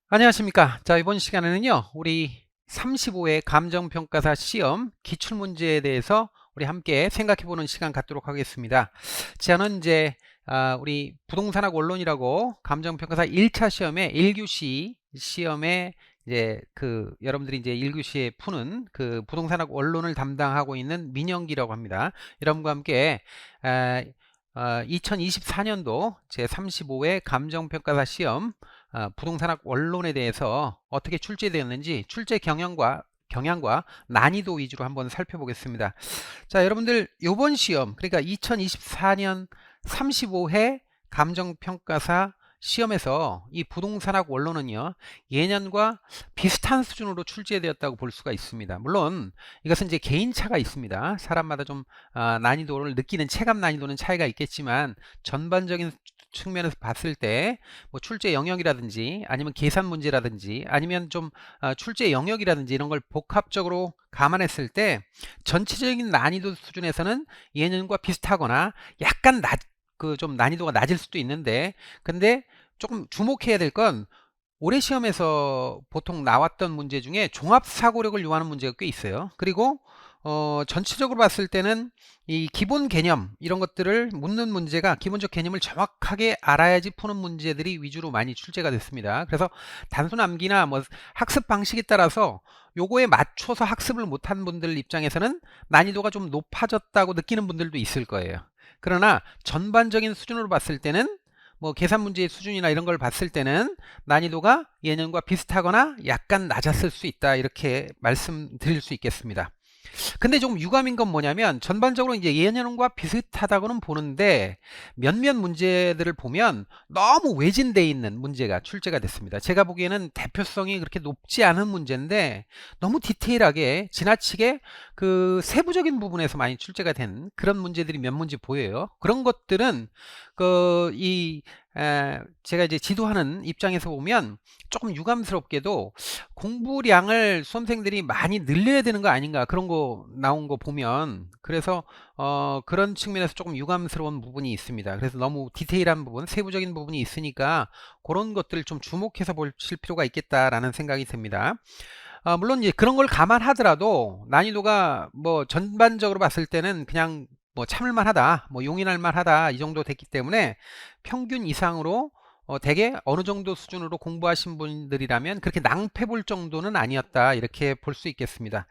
안녕하십니까. 자, 이번 시간에는요, 우리 35회 감정평가사 시험 기출문제에 대해서 우리 함께 생각해보는 시간 갖도록 하겠습니다. 저는 이제, 우리 부동산학 원론이라고 감정평가사 1차 시험에 1교시 시험에 이제 여러분들이 이제 1교시에 푸는 그 부동산학 원론을 담당하고 있는 민영기라고 합니다. 여러분과 함께, 2024년도 제35회 감정평가사 시험 부동산학 원론에 대해서 어떻게 출제되었는지 출제 경향과 난이도 위주로 한번 살펴보겠습니다. 자, 여러분들 요번 시험 그러니까 2024년 35회 감정평가사 시험에서 이 부동산학 원론은요 예년과 비슷한 수준으로 출제되었다고 볼 수가 있습니다. 물론 이것은 이제 개인차가 있습니다. 사람마다 좀 난이도를 느끼는 체감 난이도는 차이가 있겠지만 전반적인 측면에서 봤을 때 뭐 출제 영역이라든지 아니면 계산 문제라든지 아니면 좀 출제 영역이라든지 이런 걸 복합적으로 감안했을 때 전체적인 난이도 수준에서는 예년과 비슷하거나 약간 좀 난이도가 낮을 수도 있는데 근데 조금 주목해야 될 건 올해 시험에서 보통 나왔던 문제 중에 종합사고력을 요하는 문제가 꽤 있어요. 그리고 전체적으로 봤을 때는 이 기본 개념 이런 것들을 묻는 문제가 기본적 개념을 정확하게 알아야지 푸는 문제들이 위주로 많이 출제가 됐습니다. 그래서 단순 암기나 뭐 학습 방식에 따라서 요거에 맞춰서 학습을 못한 분들 입장에서는 난이도가 좀 높아졌다고 느끼는 분들도 있을 거예요. 그러나 전반적인 수준으로 봤을 때는 뭐 계산 문제의 수준이나 이런 걸 봤을 때는 난이도가 예년과 비슷하거나 약간 낮았을 수 있다 이렇게 말씀드릴 수 있겠습니다. 근데 조금 유감인 건 뭐냐면 전반적으로 이제 예년과 비슷하다고는 보는데 몇몇 문제들을 보면 너무 외진돼 있는 문제가 출제가 됐습니다. 제가 보기에는 대표성이 그렇게 높지 않은 문제인데 너무 디테일하게 지나치게 그 세부적인 부분에서 많이 출제가 된 그런 문제들이 몇 문제 보여요. 그런 것들은 제가 이제 지도하는 입장에서 보면 조금 유감스럽게도 공부량을 수험생들이 많이 늘려야 되는 거 아닌가 그런 거 나온 거 보면 그래서 그런 측면에서 조금 유감스러운 부분이 있습니다. 그래서 너무 디테일한 부분, 세부적인 부분이 있으니까 그런 것들을 좀 주목해서 보실 필요가 있겠다라는 생각이 듭니다. 물론 이제 그런 걸 감안하더라도 난이도가 뭐 전반적으로 봤을 때는 그냥 뭐 참을만 하다, 뭐 용인할 만하다 이 정도 됐기 때문에 평균 이상으로 대개 어느 정도 수준으로 공부하신 분들이라면 그렇게 낭패 볼 정도는 아니었다 이렇게 볼 수 있겠습니다.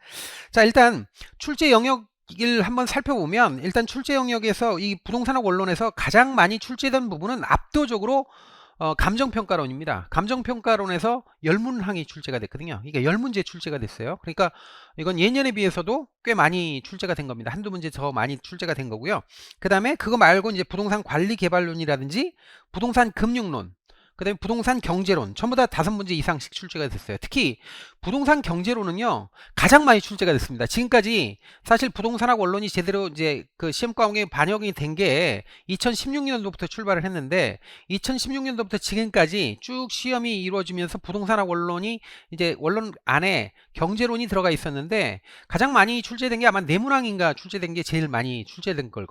자, 일단 출제 영역을 한번 살펴보면 일단 출제 영역에서 이 부동산학 원론에서 가장 많이 출제된 부분은 압도적으로 감정평가론입니다. 감정평가론에서 열문항이 출제가 됐거든요. 이게 열문제 출제가 됐어요. 그러니까 이건 예년에 비해서도 꽤 많이 출제가 된 겁니다. 한두 문제 더 많이 출제가 된 거고요. 그 다음에 그거 말고 이제 부동산 관리 개발론이라든지 부동산 금융론, 그 다음에 부동산 경제론 전부 다 5문제 이상씩 출제가 됐어요. 특히 부동산 경제론은요 가장 많이 출제가 됐습니다. 지금까지 사실 부동산학 원론이 제대로 이제 그 시험 과목에 반영이 된 게 2016년도부터 출발을 했는데 2016년도부터 지금까지 쭉 시험이 이루어지면서 부동산학 원론이 이제 원론 안에 경제론이 들어가 있었는데 가장 많이 출제된 게 아마 네문항인가 출제된 게 제일 많이 출제된 걸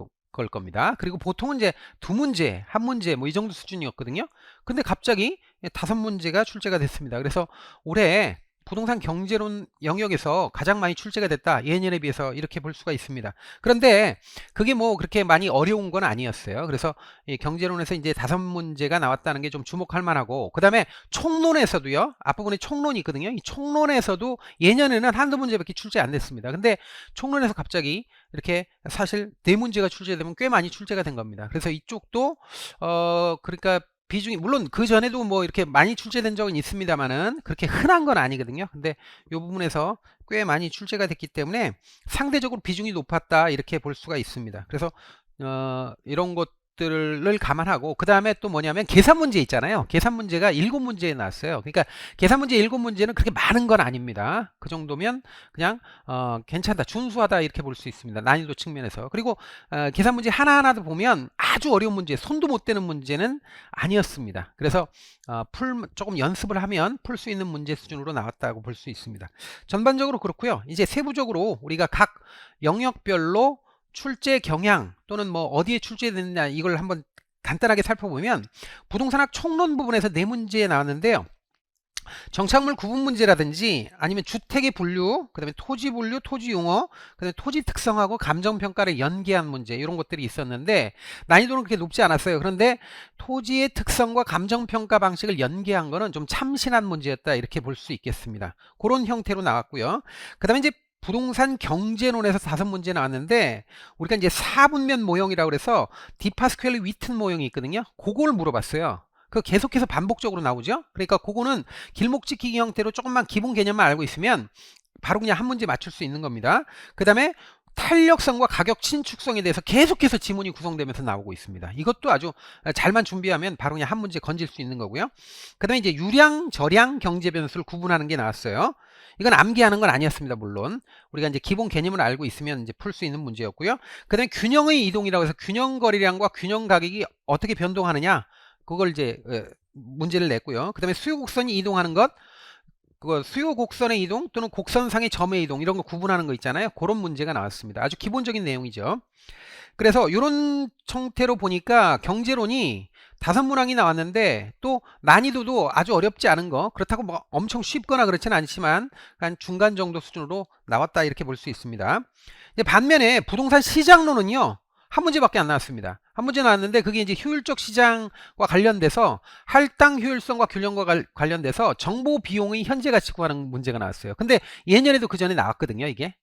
겁니다. 그리고 보통은 이제 두 문제, 한 문제 뭐 이 정도 수준이었거든요. 근데 갑자기 5문제가 출제가 됐습니다. 그래서 올해 부동산 경제론 영역에서 가장 많이 출제가 됐다. 예년에 비해서 이렇게 볼 수가 있습니다. 그런데 그게 뭐 그렇게 많이 어려운 건 아니었어요. 그래서 이 경제론에서 이제 5문제가 나왔다는 게 좀 주목할 만하고 그다음에 총론에서도요. 앞부분에 총론이 있거든요. 이 총론에서도 예년에는 한두 문제밖에 출제 안 됐습니다. 근데 총론에서 갑자기 이렇게 사실 4문제가 출제되면 꽤 많이 출제가 된 겁니다. 그래서 이쪽도 그러니까 비중이 물론 그 전에도 뭐 이렇게 많이 출제된 적은 있습니다만은 그렇게 흔한 건 아니거든요. 근데 이 부분에서 꽤 많이 출제가 됐기 때문에 상대적으로 비중이 높았다 이렇게 볼 수가 있습니다. 그래서 이런 것들을 감안하고 그 다음에 또 뭐냐면 계산 문제 있잖아요. 계산 문제가 7문제에 나왔어요. 그러니까 계산 문제 7문제는 그렇게 많은 건 아닙니다. 그 정도면 그냥 괜찮다, 준수하다 이렇게 볼 수 있습니다. 난이도 측면에서. 그리고 계산 문제 하나하나도 보면 아주 어려운 문제, 손도 못 대는 문제는 아니었습니다. 그래서 조금 연습을 하면 풀 수 있는 문제 수준으로 나왔다고 볼 수 있습니다. 전반적으로 그렇고요. 이제 세부적으로 우리가 각 영역별로 출제 경향 또는 뭐 어디에 출제됐느냐 이걸 한번 간단하게 살펴보면 부동산학 총론 부분에서 4문제 나왔는데요. 정착물 구분 문제라든지 아니면 주택의 분류, 그다음에 토지 분류, 토지 용어, 그다음에 토지 특성하고 감정 평가를 연계한 문제 이런 것들이 있었는데 난이도는 그렇게 높지 않았어요. 그런데 토지의 특성과 감정 평가 방식을 연계한 거는 좀 참신한 문제였다 이렇게 볼 수 있겠습니다. 그런 형태로 나왔고요. 그다음에 이제 부동산 경제론에서 5문제 나왔는데 우리가 이제 4분면 모형이라고 그래서 디파스퀄리 위튼 모형이 있거든요. 그걸 물어봤어요. 그 계속해서 반복적으로 나오죠. 그러니까 그거는 길목지키기 형태로 조금만 기본 개념만 알고 있으면 바로 그냥 한 문제 맞출 수 있는 겁니다. 그 다음에 탄력성과 가격 신축성에 대해서 계속해서 지문이 구성되면서 나오고 있습니다. 이것도 아주 잘만 준비하면 바로 그냥 한 문제 건질 수 있는 거고요. 그 다음에 이제 유량, 저량 경제 변수를 구분하는 게 나왔어요. 이건 암기하는 건 아니었습니다. 물론 우리가 이제 기본 개념을 알고 있으면 이제 풀 수 있는 문제였고요. 그 다음에 균형의 이동이라고 해서 균형 거래량과 균형 가격이 어떻게 변동하느냐 그걸 이제 문제를 냈고요. 그 다음에 수요 곡선이 이동하는 것, 그거 수요 곡선의 이동 또는 곡선상의 점의 이동 이런 거 구분하는 거 있잖아요. 그런 문제가 나왔습니다. 아주 기본적인 내용이죠. 그래서 이런 형태로 보니까 경제론이 5문항이 나왔는데 또 난이도도 아주 어렵지 않은 거 그렇다고 뭐 엄청 쉽거나 그렇지는 않지만 한 중간 정도 수준으로 나왔다 이렇게 볼 수 있습니다. 이제 반면에 부동산 시장론은요. 한 문제밖에 안 나왔습니다. 한 문제 나왔는데 그게 이제 효율적 시장과 관련돼서 할당 효율성과 균형과 관련돼서 정보 비용의 현재 가치 구하는 문제가 나왔어요. 근데 예년에도 그 전에 나왔거든요. 이게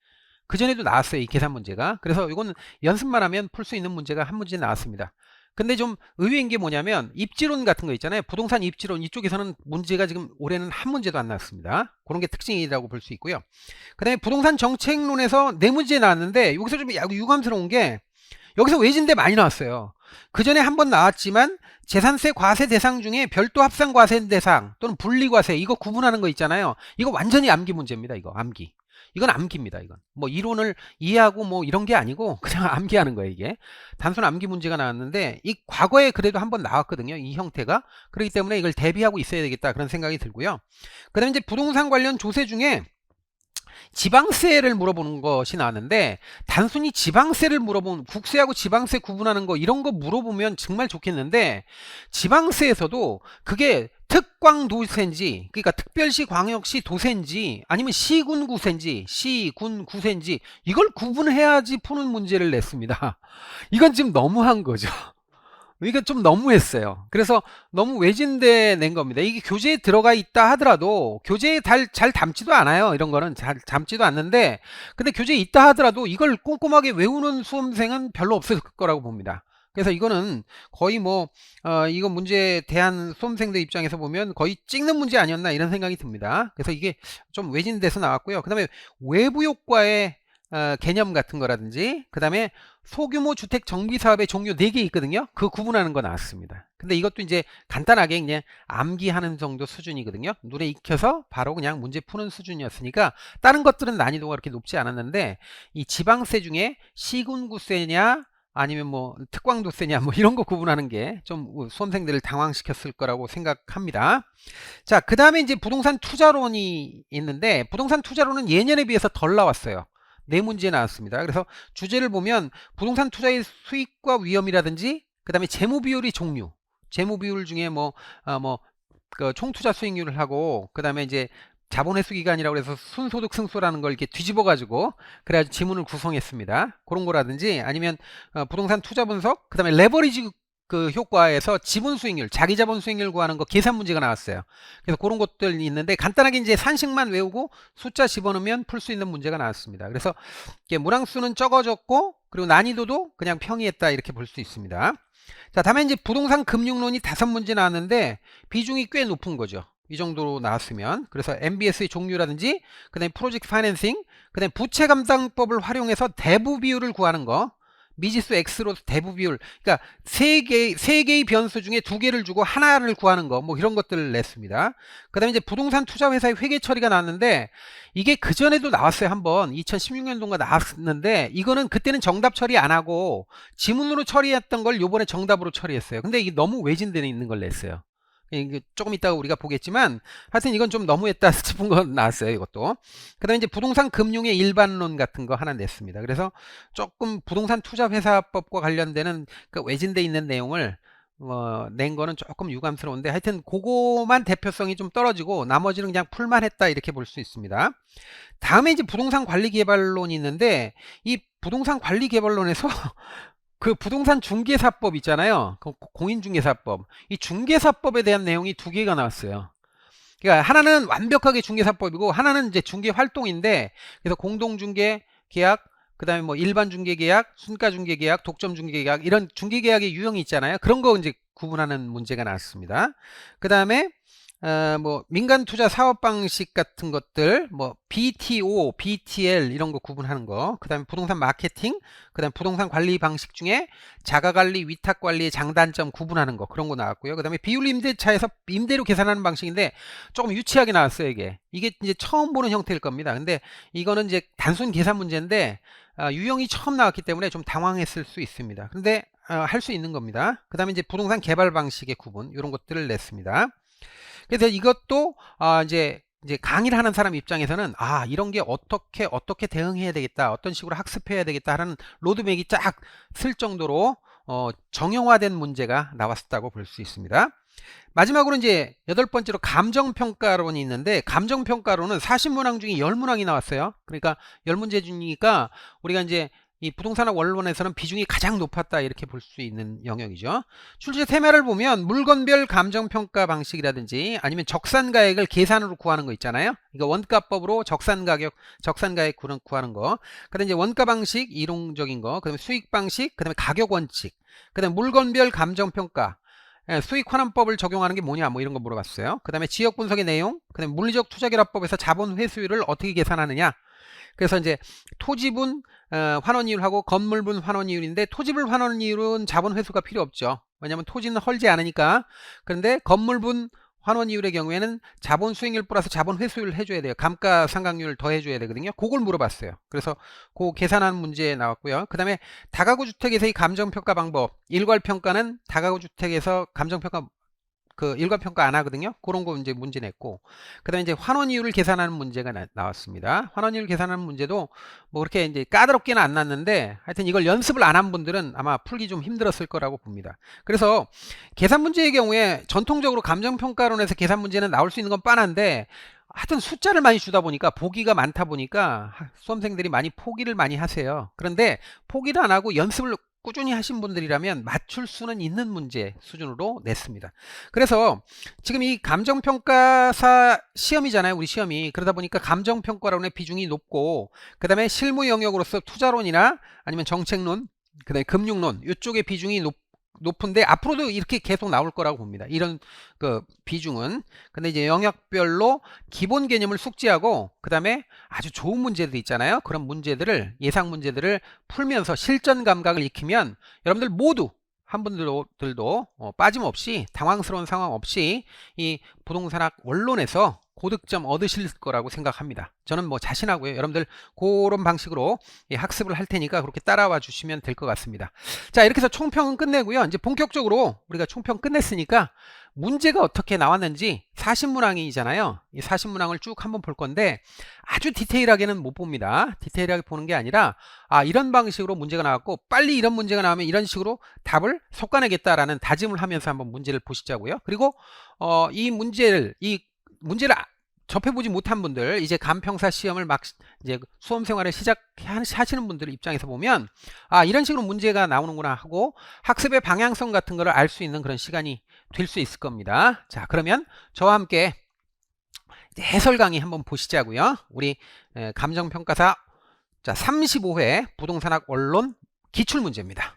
그 전에도 나왔어요. 이 계산 문제가. 그래서 이건 연습만 하면 풀 수 있는 문제가 한 문제 나왔습니다. 근데 좀 의외인 게 뭐냐면 입지론 같은 거 있잖아요. 부동산 입지론 이쪽에서는 문제가 지금 올해는 한 문제도 안 나왔습니다. 그런 게 특징이라고 볼 수 있고요. 그 다음에 부동산 정책론에서 4문제 나왔는데 여기서 좀 유감스러운 게 여기서 외진데 많이 나왔어요. 그 전에 한번 나왔지만 재산세 과세 대상 중에 별도 합산 과세 대상 또는 분리 과세 이거 구분하는 거 있잖아요. 이거 완전히 암기 문제입니다. 이거 암기. 이건 암기입니다. 이건 뭐 이론을 이해하고 뭐 이런 게 아니고 그냥 암기하는 거예요. 이게 단순 암기 문제가 나왔는데 이 과거에 그래도 한번 나왔거든요. 이 형태가. 그렇기 때문에 이걸 대비하고 있어야 되겠다 그런 생각이 들고요. 그다음에 이제 부동산 관련 조세 중에 지방세를 물어보는 것이 나왔는데 단순히 지방세를 물어보는 국세하고 지방세 구분하는 거 이런 거 물어보면 정말 좋겠는데 지방세에서도 그게 특광도세인지 그러니까 특별시 광역시 도세인지 아니면 시군구세인지 시군구세인지 이걸 구분해야지 푸는 문제를 냈습니다. 이건 지금 너무한 거죠. 이게 좀 너무했어요. 그래서 너무 외진데 낸 겁니다. 이게 교재에 들어가 있다 하더라도 교재에 잘 담지도 않아요. 이런 거는 잘 담지도 않는데 근데 교재에 있다 하더라도 이걸 꼼꼼하게 외우는 수험생은 별로 없을 거라고 봅니다. 그래서 이거는 거의 뭐 이거 문제에 대한 수험생들 입장에서 보면 거의 찍는 문제 아니었나 이런 생각이 듭니다. 그래서 이게 좀 외진돼서 나왔고요. 그 다음에 외부 효과의 개념 같은 거라든지 그 다음에 소규모 주택 정비 사업의 종류 4개 있거든요. 그 구분하는 거 나왔습니다. 근데 이것도 이제 간단하게 그냥 암기하는 정도 수준이거든요. 눈에 익혀서 바로 그냥 문제 푸는 수준이었으니까 다른 것들은 난이도가 그렇게 높지 않았는데 이 지방세 중에 시군구세냐 아니면 뭐 특광도세냐 뭐 이런 거 구분하는 게 좀 수험생들을 당황시켰을 거라고 생각합니다. 자, 그 다음에 이제 부동산 투자론이 있는데 부동산 투자론은 예년에 비해서 덜 나왔어요. 4문제 나왔습니다. 그래서 주제를 보면 부동산 투자의 수익과 위험이라든지 그 다음에 재무비율의 종류 재무비율 중에 그 총투자 수익률을 하고 그 다음에 이제 자본회수 기간이라고 해서 순소득 승소라는 걸 이렇게 뒤집어 가지고 그래가지고 지문을 구성했습니다. 그런 거라든지 아니면 부동산 투자 분석 그 다음에 레버리지 그 효과에서 지분 수익률, 자기 자본 수익률 구하는 거 계산 문제가 나왔어요. 그래서 그런 것들이 있는데 간단하게 이제 산식만 외우고 숫자 집어넣으면 풀 수 있는 문제가 나왔습니다. 그래서 문항수는 적어졌고 그리고 난이도도 그냥 평이했다 이렇게 볼 수 있습니다. 자, 다음에 이제 부동산 금융론이 5문제 나왔는데 비중이 꽤 높은 거죠. 이 정도로 나왔으면 그래서 MBS의 종류라든지 그 다음에 프로젝트 파이낸싱 그 다음에 부채 감당법을 활용해서 대부 비율을 구하는 거 미지수 X로 대부 비율 그러니까 세 개의 변수 중에 2개를 주고 하나를 구하는 거 뭐 이런 것들을 냈습니다. 그 다음에 이제 부동산 투자 회사의 회계 처리가 나왔는데 이게 그전에도 나왔어요. 한번 2016년도인가 나왔는데 이거는 그때는 정답 처리 안 하고 지문으로 처리했던 걸 요번에 정답으로 처리했어요. 근데 이게 너무 외진되어 있는 걸 냈어요. 조금 이따가 우리가 보겠지만 하여튼 이건 좀 너무했다 싶은 거 나왔어요. 이것도. 그 다음에 이제 부동산 금융의 일반론 같은 거 하나 냈습니다. 그래서 조금 부동산 투자 회사법과 관련되는 그 외진돼 있는 내용을 낸 거는 조금 유감스러운데 하여튼 그거만 대표성이 좀 떨어지고 나머지는 그냥 풀만했다 이렇게 볼 수 있습니다. 다음에 이제 부동산 관리 개발론이 있는데 이 부동산 관리 개발론에서 그 부동산 중개사법 있잖아요. 그 공인중개사법. 이 중개사법에 대한 내용이 두 개가 나왔어요. 그러니까 하나는 완벽하게 중개사법이고 하나는 이제 중개 활동인데 그래서 공동중개 계약 그다음에 뭐 일반 중개 계약, 순가 중개 계약, 독점 중개 계약 이런 중개 계약의 유형이 있잖아요. 그런 거 이제 구분하는 문제가 나왔습니다. 그다음에 뭐 민간 투자 사업 방식 같은 것들 뭐 BTO, BTL 이런 거 구분하는 거. 그다음에 부동산 마케팅, 그다음에 부동산 관리 방식 중에 자가 관리, 위탁 관리의 장단점 구분하는 거. 그런 거 나왔고요. 그다음에 비율 임대차에서 임대료 계산하는 방식인데 조금 유치하게 나왔어요, 이게. 이게 이제 처음 보는 형태일 겁니다. 근데 이거는 이제 단순 계산 문제인데 유형이 처음 나왔기 때문에 좀 당황했을 수 있습니다. 근데 할 수 있는 겁니다. 그다음에 이제 부동산 개발 방식의 구분 이런 것들을 냈습니다. 그래서 이것도 이제 강의를 하는 사람 입장에서는 이런 게 어떻게 대응해야 되겠다, 어떤 식으로 학습해야 되겠다 하는 로드맵이 쫙 쓸 정도로 정형화된 문제가 나왔다고 볼 수 있습니다. 마지막으로 이제 여덟 번째로 감정평가론이 있는데 감정평가론은 40문항 중에 10문항이 나왔어요. 그러니까 10문제 중이니까 우리가 이제 이 부동산학 원론에서는 비중이 가장 높았다 이렇게 볼 수 있는 영역이죠. 출제 테마를 보면 물건별 감정평가 방식이라든지 아니면 적산가액을 계산으로 구하는 거 있잖아요. 이거 원가법으로 적산가격, 적산가액 구하는 거. 그다음에 이제 원가 방식 이론적인 거, 그다음에 수익 방식, 그다음에 가격 원칙, 그다음에 물건별 감정평가. 수익 환원법을 적용하는 게 뭐냐 뭐 이런 거 물어봤어요. 그 다음에 지역 분석의 내용, 그 다음에 물리적 투자결합법에서 자본 회수율을 어떻게 계산하느냐. 그래서 이제 토지분 환원이율하고 건물분 환원이율인데 토지분 환원이율은 자본 회수가 필요 없죠. 왜냐하면 토지는 헐지 않으니까. 그런데 건물분 환원이율의 경우에는 자본 수익률 플러스 자본 회수율을 해줘야 돼요. 감가상각률을 더해줘야 되거든요. 그걸 물어봤어요. 그래서 그 계산하는 문제 나왔고요. 그 다음에 다가구 주택에서의 감정평가 방법. 일괄평가는 다가구 주택에서 감정평가 일괄평가 안 하거든요. 그런 거 이제 문제 냈고, 그 다음에 이제 환원이율을 계산하는 문제가 나왔습니다. 환원이율 계산하는 문제도 뭐 그렇게 이제 까다롭게는 안 났는데, 하여튼 이걸 연습을 안 한 분들은 아마 풀기 좀 힘들었을 거라고 봅니다. 그래서 계산 문제의 경우에 전통적으로 감정평가론에서 계산 문제는 나올 수 있는 건 뻔한데, 하여튼 숫자를 많이 주다 보니까 보기가 많다 보니까 수험생들이 많이 포기를 많이 하세요. 그런데 포기를 안 하고 연습을 꾸준히 하신 분들이라면 맞출 수는 있는 문제 수준으로 냈습니다. 그래서 지금 이 감정평가사 시험이잖아요. 우리 시험이. 그러다 보니까 감정평가론의 비중이 높고 그 다음에 실무 영역으로서 투자론이나 아니면 정책론, 그 다음에 금융론 이쪽의 비중이 높은데 앞으로도 이렇게 계속 나올 거라고 봅니다. 이런 그 비중은. 근데 이제 영역별로 기본 개념을 숙지하고 그 다음에 아주 좋은 문제들 있잖아요. 그런 문제들을 예상 문제들을 풀면서 실전 감각을 익히면 여러분들 모두 한 분들도 빠짐없이 당황스러운 상황 없이 이 부동산학 원론에서 고득점 얻으실 거라고 생각합니다. 저는 뭐 자신하고요. 여러분들 그런 방식으로 학습을 할 테니까 그렇게 따라와 주시면 될 것 같습니다. 자, 이렇게 해서 총평은 끝내고요. 이제 본격적으로 우리가 총평 끝냈으니까 문제가 어떻게 나왔는지 40문항이잖아요. 이 40문항을 쭉 한번 볼 건데 아주 디테일하게는 못 봅니다. 디테일하게 보는 게 아니라 이런 방식으로 문제가 나왔고 빨리 이런 문제가 나오면 이런 식으로 답을 솎아내겠다라는 다짐을 하면서 한번 문제를 보시자고요. 그리고 이 문제를 접해보지 못한 분들, 이제 간평사 시험을 막 이제 수험 생활을 시작하시는 분들 입장에서 보면 이런 식으로 문제가 나오는구나 하고 학습의 방향성 같은 거를 알 수 있는 그런 시간이 될 수 있을 겁니다. 자, 그러면 저와 함께 이제 해설 강의 한번 보시자고요. 우리 감정평가사 자 35회 부동산학 원론 기출문제입니다.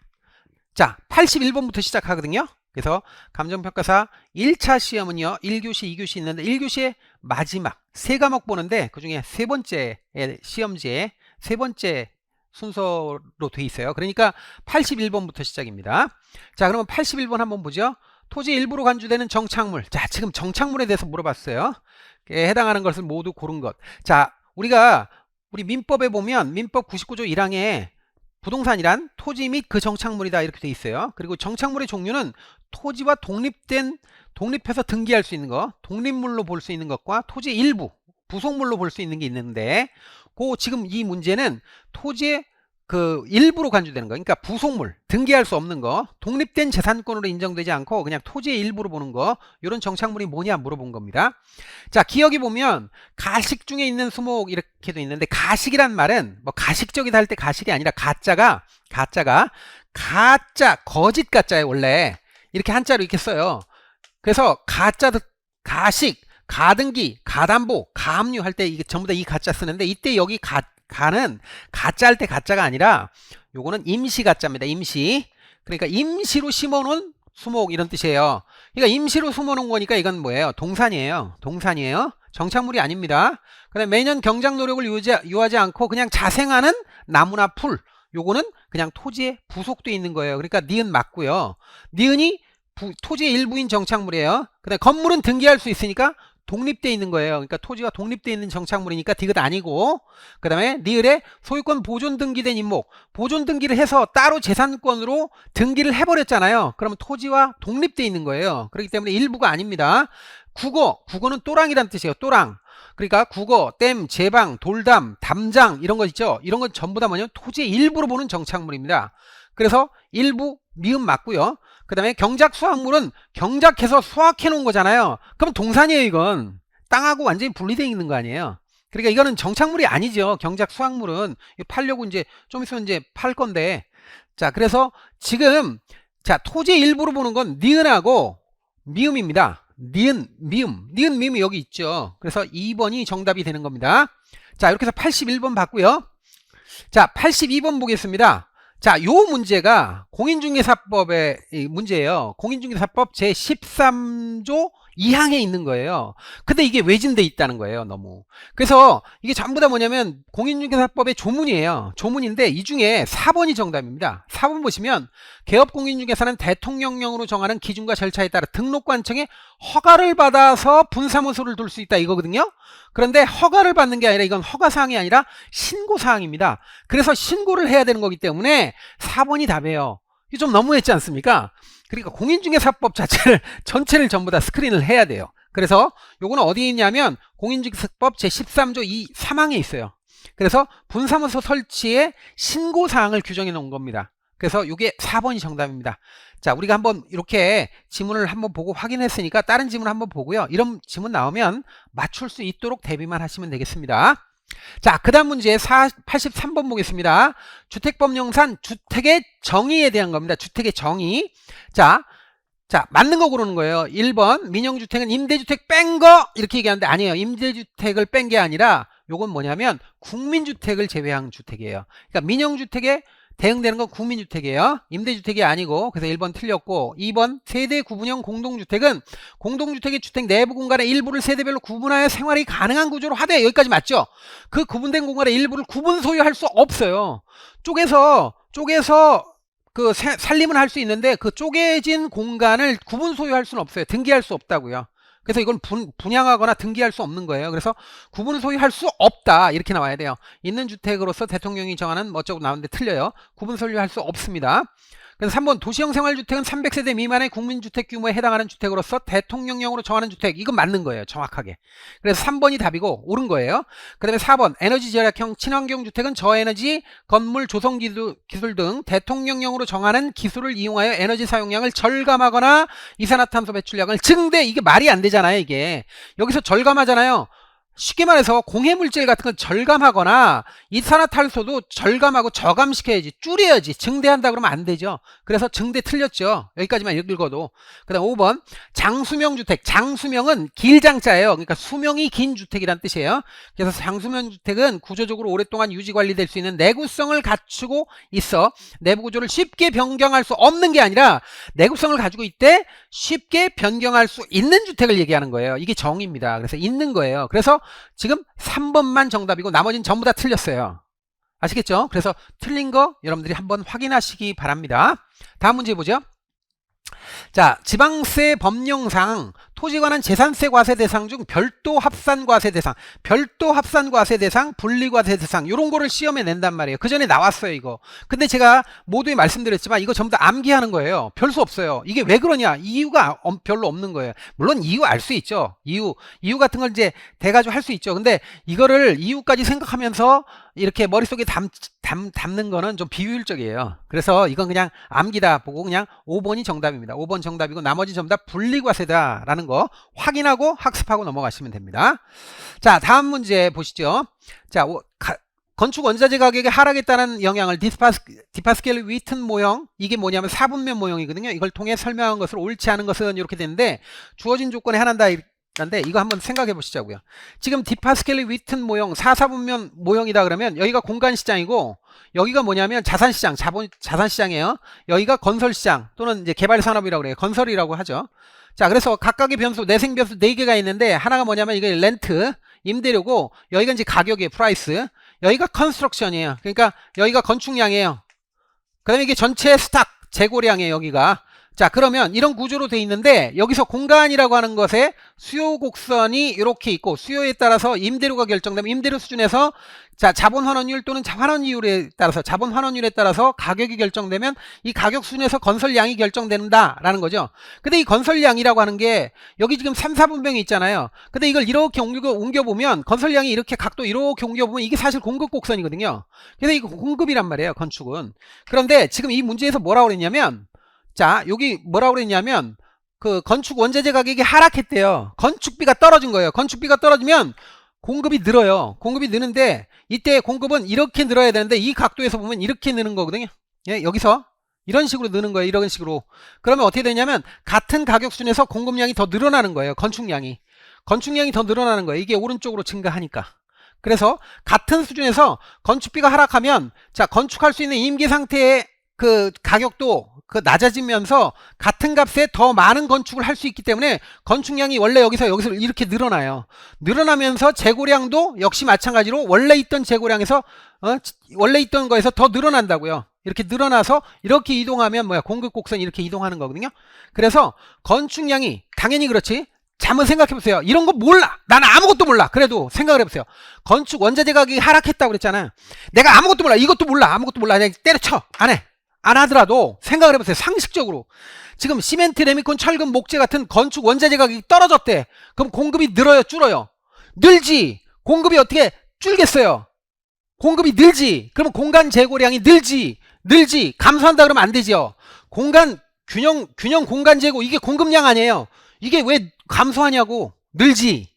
자, 81번부터 시작하거든요. 그래서 감정평가사 1차 시험은요 1교시 2교시 있는데 1교시의 마지막 3과목 보는데 그 중에 세 번째 시험지에 세 번째 순서로 돼 있어요. 그러니까 81번부터 시작입니다. 자, 그러면 81번 한번 보죠. 토지 일부로 간주되는 정착물. 자, 지금 정착물에 대해서 물어봤어요. 해당하는 것을 모두 고른 것. 자, 우리 민법에 보면 민법 99조 1항에 부동산이란 토지 및 그 정착물이다 이렇게 돼 있어요. 그리고 정착물의 종류는 토지와 독립해서 등기할 수 있는 거, 독립물로 볼 수 있는 것과 토지 일부, 부속물로 볼 수 있는 게 있는데 지금 이 문제는 토지의 그 일부로 간주되는 거, 그러니까 부속물, 등기할 수 없는 거, 독립된 재산권으로 인정되지 않고 그냥 토지의 일부로 보는 거, 이런 정착물이 뭐냐 물어본 겁니다. 자, 기억이 보면 가식 중에 있는 수목 이렇게도 있는데, 가식이란 말은 뭐 가식적이다 할 때 가식이 아니라 가짜, 거짓 가짜예요. 원래 이렇게 한자로 이렇게 써요. 그래서 가식, 가등기, 가담보, 가압류 할 때 이게 전부 다 이 가짜 쓰는데, 이때 여기 가는 가짜 할 때 가짜가 아니라 요거는 임시 가짜입니다. 임시. 그러니까 임시로 심어놓은 수목 이런 뜻이에요. 그러니까 임시로 심어놓은 거니까 이건 뭐예요? 동산이에요. 정착물이 아닙니다. 그다음에 매년 경작 노력을 요하지 않고 그냥 자생하는 나무나 풀, 요거는 그냥 토지에 부속돼 있는 거예요. 그러니까 니은 맞고요. 니은이 토지의 일부인 정착물이에요. 그다음에 건물은 등기할 수 있으니까 독립되어 있는 거예요. 그러니까 토지가 독립되어 있는 정착물이니까 디귿 아니고, 그 다음에 니을에 소유권 보존 등기된 임목, 보존 등기를 해서 따로 재산권으로 등기를 해버렸잖아요. 그러면 토지와 독립되어 있는 거예요. 그렇기 때문에 일부가 아닙니다. 국어는 또랑이란 뜻이에요. 또랑. 그러니까 국어, 댐, 제방, 돌담, 담장 이런 거 있죠. 이런 건 전부 다 뭐냐면 토지의 일부로 보는 정착물입니다. 그래서 일부 미음 맞고요. 그 다음에 경작 수확물은 경작해서 수확해 놓은 거잖아요. 그럼 동산이에요. 이건 땅하고 완전히 분리되어 있는 거 아니에요. 그러니까 이거는 정착물이 아니죠. 경작 수확물은 팔려고 이제 좀 있으면 이제 팔 건데, 자, 그래서 지금 자, 토지의 일부로 보는 건 니은하고 미음입니다. 니은, 미음이 여기 있죠. 그래서 2번이 정답이 되는 겁니다. 자, 이렇게 해서 81번 봤고요. 자, 82번 보겠습니다. 자, 요 문제가 공인중개사법의 문제예요. 공인중개사법 제13조 2항에 있는 거예요. 근데 이게 외진돼 있다는 거예요. 너무. 그래서 이게 전부 다 뭐냐면 공인중개사법의 조문이에요. 조문인데 이 중에 4번이 정답입니다. 4번 보시면 개업공인중개사는 대통령령으로 정하는 기준과 절차에 따라 등록관청에 허가를 받아서 분사무소를 둘 수 있다 이거거든요. 그런데 허가를 받는 게 아니라 이건 허가사항이 아니라 신고사항입니다. 그래서 신고를 해야 되는 거기 때문에 4번이 답이에요. 이게 좀 너무했지 않습니까? 그러니까 공인중개사법 자체를 전체를 전부 다 스크린을 해야 돼요. 그래서 요거는 어디에 있냐면 공인중개사법 제13조 3항에 있어요. 그래서 분사무소 설치에 신고사항을 규정해 놓은 겁니다. 그래서 이게 4번이 정답입니다. 자, 우리가 한번 이렇게 지문을 한번 보고 확인했으니까 다른 지문 한번 보고요. 이런 지문 나오면 맞출 수 있도록 대비만 하시면 되겠습니다. 자, 그 다음 문제 83번 보겠습니다. 주택법령상 주택의 정의에 대한 겁니다. 주택의 정의. 자, 맞는 거 고르는 거예요. 1번 민영주택은 임대주택 뺀 거 이렇게 얘기하는데 아니에요. 임대주택을 뺀 게 아니라 요건 뭐냐면 국민주택을 제외한 주택이에요. 그러니까 민영주택에 대응되는 건 국민주택이에요. 임대주택이 아니고. 그래서 1번 틀렸고, 2번 세대 구분형 공동주택은 공동주택의 주택 내부 공간의 일부를 세대별로 구분하여 생활이 가능한 구조로 하되, 여기까지 맞죠? 그 구분된 공간의 일부를 구분 소유할 수 없어요. 쪼개서 그 살림은 할 수 있는데 그 쪼개진 공간을 구분 소유할 수는 없어요. 등기할 수 없다고요. 그래서 이건 분양하거나 등기할 수 없는 거예요. 그래서 구분 소유할 수 없다 이렇게 나와야 돼요. 있는 주택으로서 대통령이 정하는 어쩌고 나오는데 틀려요. 구분 소유할 수 없습니다. 그래서 3번 도시형 생활주택은 300세대 미만의 국민주택 규모에 해당하는 주택으로서 대통령령으로 정하는 주택. 이건 맞는 거예요. 정확하게. 그래서 3번이 답이고 옳은 거예요. 그 다음에 4번 에너지 절약형 친환경 주택은 저에너지 건물 조성 기술 등 대통령령으로 정하는 기술을 이용하여 에너지 사용량을 절감하거나 이산화탄소 배출량을 증대. 이게 말이 안 되잖아요. 이게 여기서 절감하잖아요. 쉽게 말해서 공해물질 같은 건 절감하거나 이산화탄소도 절감하고 저감시켜야지, 줄여야지. 증대한다 그러면 안 되죠. 그래서 증대 틀렸죠. 여기까지만 읽어도. 그 다음 5번 장수명주택. 장수명은 길장자예요. 그러니까 수명이 긴 주택이란 뜻이에요. 그래서 장수명주택은 구조적으로 오랫동안 유지관리될 수 있는 내구성을 갖추고 있어 내부 구조를 쉽게 변경할 수 없는 게 아니라 내구성을 가지고 있대 쉽게 변경할 수 있는 주택을 얘기하는 거예요. 이게 정의입니다. 그래서 있는 거예요. 그래서 지금 3번만 정답이고 나머지는 전부 다 틀렸어요. 아시겠죠? 그래서 틀린 거 여러분들이 한번 확인하시기 바랍니다. 다음 문제 보죠. 자, 지방세 법령상 토지에 관한 재산세 과세 대상 중 별도 합산 과세 대상, 별도 합산 과세 대상, 분리 과세 대상 요런 거를 시험에 낸단 말이에요. 그 전에 나왔어요, 이거. 근데 제가 모두에 말씀드렸지만 이거 전부 다 암기하는 거예요. 별 수 없어요. 이게 왜 그러냐? 이유가 별로 없는 거예요. 물론 이유 알 수 있죠. 이유 같은 걸 이제 대가지고 할 수 있죠. 근데 이거를 이유까지 생각하면서 이렇게 머릿속에 담는 거는 좀 비효율적이에요. 그래서 이건 그냥 암기다 보고 그냥 5번이 정답입니다. 5번 정답이고 나머지 전부 다 분리과세다라는 거 확인하고 학습하고 넘어가시면 됩니다. 자, 다음 문제 보시죠. 자, 건축 원자재 가격의 하락에 따른 영향을 디파스켈 위튼 모형, 이게 뭐냐면 4분면 모형이거든요. 이걸 통해 설명한 것을 옳지 않은 것은 이렇게 되는데 주어진 조건에 하나다 인데 이거 한번 생각해 보시자고요. 지금 디파스켈리 위튼 모형 4사분면 모형이다 그러면 여기가 공간시장이고 여기가 뭐냐면 자산시장, 자산시장이에요. 여기가 건설시장 또는 이제 개발산업이라고 그래요. 건설이라고 하죠. 자, 그래서 각각의 변수, 내생 변수 4개가 있는데 하나가 뭐냐면 이게 렌트, 임대료고 여기가 이제 가격이에요. 프라이스. 여기가 컨스트럭션이에요. 그러니까 여기가 건축량이에요. 그 다음에 이게 전체 스탁, 재고량이에요. 여기가. 자, 그러면 이런 구조로 돼 있는데 여기서 공간이라고 하는 것에 수요 곡선이 이렇게 있고 수요에 따라서 임대료가 결정되면 임대료 수준에서 자, 자본 환원율 또는 환원율에 따라서 자본 환원율에 따라서 가격이 결정되면 이 가격 수준에서 건설량이 결정된다라는 거죠. 근데 이 건설량이라고 하는 게 여기 지금 3, 4분명이 있잖아요. 근데 이걸 이렇게 옮겨보면 건설량이 이렇게 각도 이렇게 옮겨보면 이게 사실 공급 곡선이거든요. 그래서 이거 공급이란 말이에요, 건축은. 그런데 지금 이 문제에서 뭐라고 그랬냐면 자, 여기 뭐라고 그랬냐면 그 건축 원자재 가격이 하락했대요. 건축비가 떨어진 거예요. 건축비가 떨어지면 공급이 늘어요. 공급이 느는데 이때 공급은 이렇게 늘어야 되는데 이 각도에서 보면 이렇게 느는 거거든요. 예, 여기서 이런 식으로 느는 거예요. 이런 식으로. 그러면 어떻게 되냐면 같은 가격 수준에서 공급량이 더 늘어나는 거예요. 건축량이 더 늘어나는 거예요. 이게 오른쪽으로 증가하니까. 그래서 같은 수준에서 건축비가 하락하면 자, 건축할 수 있는 임기 상태의 그 가격도 낮아지면서 같은 값에 더 많은 건축을 할 수 있기 때문에 건축량이 원래 여기서 이렇게 늘어나요. 늘어나면서 재고량도 역시 마찬가지로 원래 있던 재고량에서 원래 있던 거에서 더 늘어난다고요. 이렇게 늘어나서 이렇게 이동하면 공급 곡선이 이렇게 이동하는 거거든요. 그래서 건축량이 당연히 그렇지. 자, 한번 생각해 보세요. 이런 거 몰라. 나는 아무것도 몰라. 그래도 생각을 해보세요. 건축 원자재 가격이 하락했다고 그랬잖아. 내가 아무것도 몰라. 이것도 몰라. 아무것도 몰라. 그냥 때려쳐. 안 하더라도 생각을 해보세요. 상식적으로. 지금 시멘트, 레미콘, 철근, 목재 같은 건축 원자재 가격이 떨어졌대. 그럼 공급이 늘어요? 줄어요? 늘지. 공급이 어떻게 줄겠어요? 공급이 늘지. 그러면 공간 재고량이 늘지. 감소한다 그러면 안 되죠. 균형 공간 재고 이게 공급량 아니에요. 이게 왜 감소하냐고. 늘지.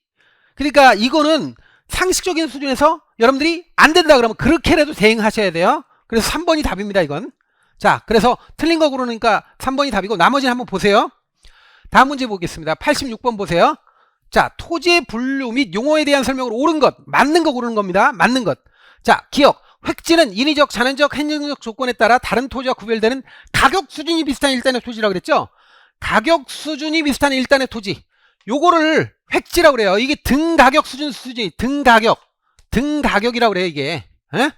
그러니까 이거는 상식적인 수준에서 여러분들이 안 된다 그러면 그렇게라도 대응하셔야 돼요. 그래서 3번이 답입니다. 이건. 자, 그래서 틀린 거 고르니까 3번이 답이고 나머지는 한번 보세요. 다음 문제 보겠습니다. 86번 보세요. 자, 토지의 분류 및 용어에 대한 설명으로 옳은 것, 맞는 거 고르는 겁니다. 맞는 것. 자, 기억. 획지는 인위적, 자연적, 행정적 조건에 따라 다른 토지와 구별되는 가격 수준이 비슷한 일단의 토지라고 그랬죠? 가격 수준이 비슷한 일단의 토지. 요거를 획지라고 그래요. 이게 등가격 수준이 등가격이라고 그래요, 이게. 에?